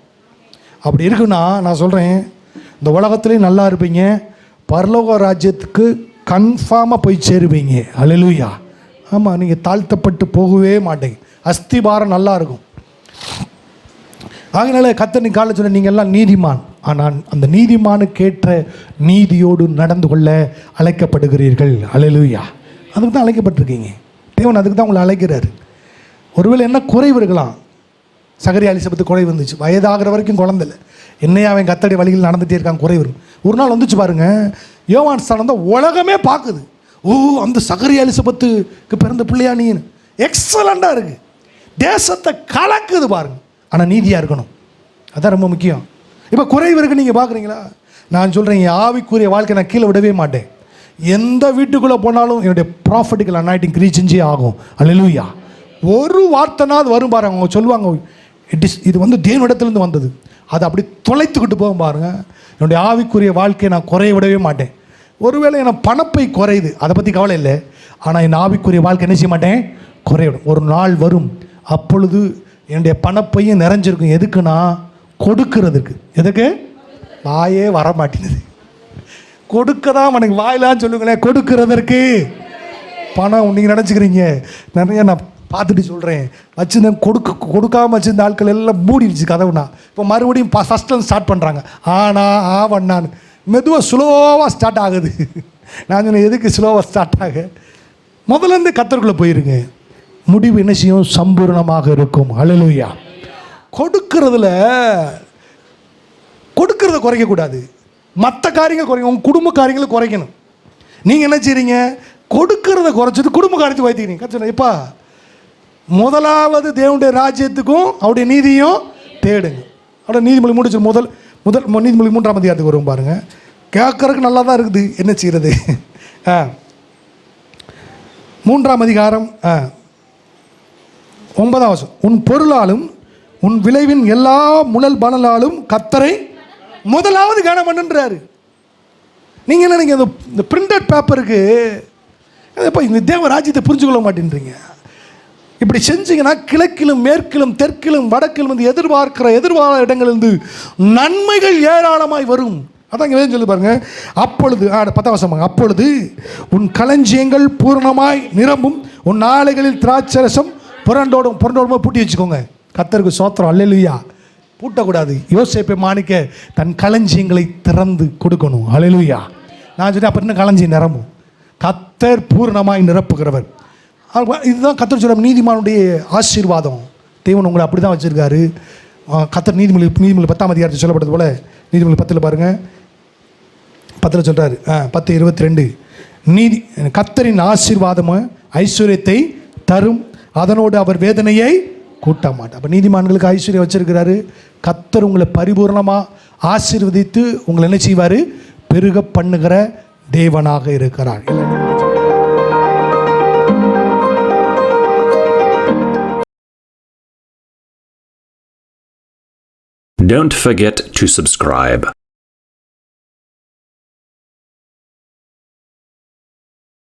அப்படி இருக்குன்னா நான் சொல்கிறேன், இந்த உலகத்துலேயும் நல்லா இருப்பீங்க, பரலோக ராஜ்யத்துக்கு கன்ஃபார்மாக போய் சேருவீங்க. அல்லேலூயா. ஆமாம், நீங்கள் தாழ்த்தப்பட்டு போகவே மாட்டீங்க. அஸ்திபாரம் நல்லா இருக்கும். அதனால கர்த்தர் நீ காலையில் சொன்ன நீங்கள் எல்லாம் நீதிமான், ஆனால் அந்த நீதிமானுக்கேற்ற நீதியோடு நடந்து கொள்ள அழைக்கப்படுகிறீர்கள். அல்லேலூயா. அதுக்கு தான் அழைக்கப்பட்டிருக்கீங்க. தேவன் அதுக்கு தான் உங்களை அழைக்கிறார். ஒருவேளை என்ன குறைவு இருக்கலாம். சகரியா எலிசபெத்து குறைவு வந்துச்சு. வயதாகிற வரைக்கும் குழந்தை இல்லை. என்னையா அவன் கத்தடி வழியில் நடந்துகிட்டே இருக்கான், குறைவு இருக்கும். ஒரு நாள் வந்துச்சு பாருங்க, யோவான் ஸ்தானம் தான் உலகமே பார்க்குது. ஓ, அந்த சகரியா எலிசபெத்துக்கு பிறந்த பிள்ளையா நீ, எக்ஸலண்டாக இருக்குது, தேசத்தை கலக்குது பாருங்க. ஆனால் நீதியாக இருக்கணும், அதான் ரொம்ப முக்கியம். இப்போ குறைவு இருக்குது நீங்கள் பார்க்குறீங்களா? நான் சொல்கிறேன், என் ஆவிக்குரிய வாழ்க்கை நான் கீழே விடவே மாட்டேன். எந்த வீட்டுக்குள்ளே போனாலும் என்னுடைய ப்ராஃபிட்டிக்கல் அனாயிட்டிங் ரீச்செஞ்சே ஆகும். அல்லேலூயா. ஒரு வார்த்தைனாவது வரும் பாருங்க. அவங்க சொல்லுவாங்க, இது வந்து தேவனிடத்துலேருந்து வந்தது, அதை அப்படி தொலைத்துக்கிட்டு போகும் பாருங்க. என்னுடைய ஆவிக்குரிய வாழ்க்கையை நான் குறைய விடவே மாட்டேன். ஒருவேளை என் பணப்பை குறையுது, அதை பற்றி கவலை இல்லை. ஆனால் என் ஆவிக்குரிய வாழ்க்கை என்ன செய்ய மாட்டேன், குறைவிடும். ஒரு நாள் வரும், அப்பொழுது என்னுடைய பணப்பையும் நிறைஞ்சிருக்கும். எதுக்குன்னா கொடுக்கறதுக்கு. எதுக்கு? வாயே வர மாட்டேங்குது. கொடுக்க தான் எனக்கு வாயிலான்னு சொல்லுங்களேன். கொடுக்கறதற்கு பணம் நீங்கள் நினச்சிக்கிறீங்க. நிறைய நான் பார்த்துட்டு சொல்கிறேன், வச்சுருந்தேன் கொடுக்காமல் வச்சுருந்த ஆட்கள் எல்லாம் மூடிடுச்சு கதவுனா. இப்போ மறுபடியும் ஃபஸ்ட்டில் ஸ்டார்ட் பண்ணுறாங்க. ஆனால் ஆவண்ணான்னு மெதுவாக ஸ்லோவாக ஸ்டார்ட் ஆகுது. நான் சொன்னேன், எதுக்கு ஸ்லோவாக ஸ்டார்ட் ஆக? முதலேருந்து கத்தருக்குள்ளே போயிருங்க, முடிவு என்ன செய்யும், சம்பூர்ணமாக இருக்கும். அல்லேலூயா. கொடுக்கறத குறைக்கக்கூடாது, மற்ற காரியங்கள் குறைக்கணும், உங்கள் குடும்ப காரியங்களை குறைக்கணும். நீங்கள் என்ன செய்கிறீங்க, கொடுக்கறத குறைச்சிட்டு குடும்ப காரியத்தை வைத்திக்கிறீங்க. கற்றுனா எப்பா, முதலாவது தேவனுடைய ராஜ்யத்துக்கும் அவருடைய நீதியும் தேடுங்க. அவருடைய நீதிமொழி முடிச்சு முதல் நீதிமொழி 3ஆம் அதிகாரத்துக்கு வரும் பாருங்க. கேட்கறதுக்கு நல்லா தான் இருக்குது, என்ன செய்கிறது? 3ஆம் அதிகாரம் 9ஆம் வசனம். உன் பொருளாலும் உன் விளைவின் எல்லா முழல் பலனாலும் கர்த்தரை முதலாவது கனம் பண்ணுன்றாரு. நீங்கள் என்ன, நீங்கள் இந்த பிரிண்டட் பேப்பருக்கு இப்போ இந்த தேவ ராஜ்யத்தை புரிஞ்சுக்கொள்ள மாட்டேன்றீங்க. இப்படி செஞ்சீங்கன்னா கிழக்கிலும் மேற்கிலும் தெற்கிலும் வடக்கிலும் வந்து எதிர்பாராத இடங்களிலிருந்து நன்மைகள் ஏராளமாய் வரும். அதான் இங்கே சொல்லி பாருங்க. அப்பொழுது 10ஆம் வசனம், அப்பொழுது உன் களஞ்சியங்கள் பூரணமாய் நிரம்பும், உன் நாளைகளில் திராட்சரசம் புரண்டோடும் பூட்டி வச்சுக்கோங்க. கர்த்தருக்கு சோத்திரம். அல்லேலூயா. பூட்டக்கூடாது. யோசேப்பை மாணிக்க தன் களஞ்சியங்களை திறந்து கொடுக்கணும். அல்லேலூயா. நான் சொன்னேன், அப்போ இன்னும் களஞ்சியம் நிரம்பும். கர்த்தர் பூரணமாய் நிரப்புகிறவர். இதுதான் கர்த்தர் சொல்ற நீதிமானுடைய ஆசீர்வாதம். தேவன் உங்களை அப்படி தான் வச்சுருக்காரு. கர்த்தர் நீதிமொழி 10ஆம் அதிகாரத்தில் சொல்லப்பட்டது போல நீதிமொழி 10 பாருங்கள், 10 சொல்கிறார், 10:22, நீதி கர்த்தரின் ஆசீர்வாதமும் ஐஸ்வர்யத்தை தரும், அதனோடு அவர் வேதனையை கூட்ட மாட்டார். அப்போ நீதிமான்களுக்கு ஐஸ்வர்யம் வச்சிருக்கிறாரு. கர்த்தர் உங்களை பரிபூர்ணமாக ஆசீர்வதித்து உங்களை என்ன செய்வார்? பெருக பண்ணுகிற தேவனாக இருக்கிறார். Don't forget to subscribe.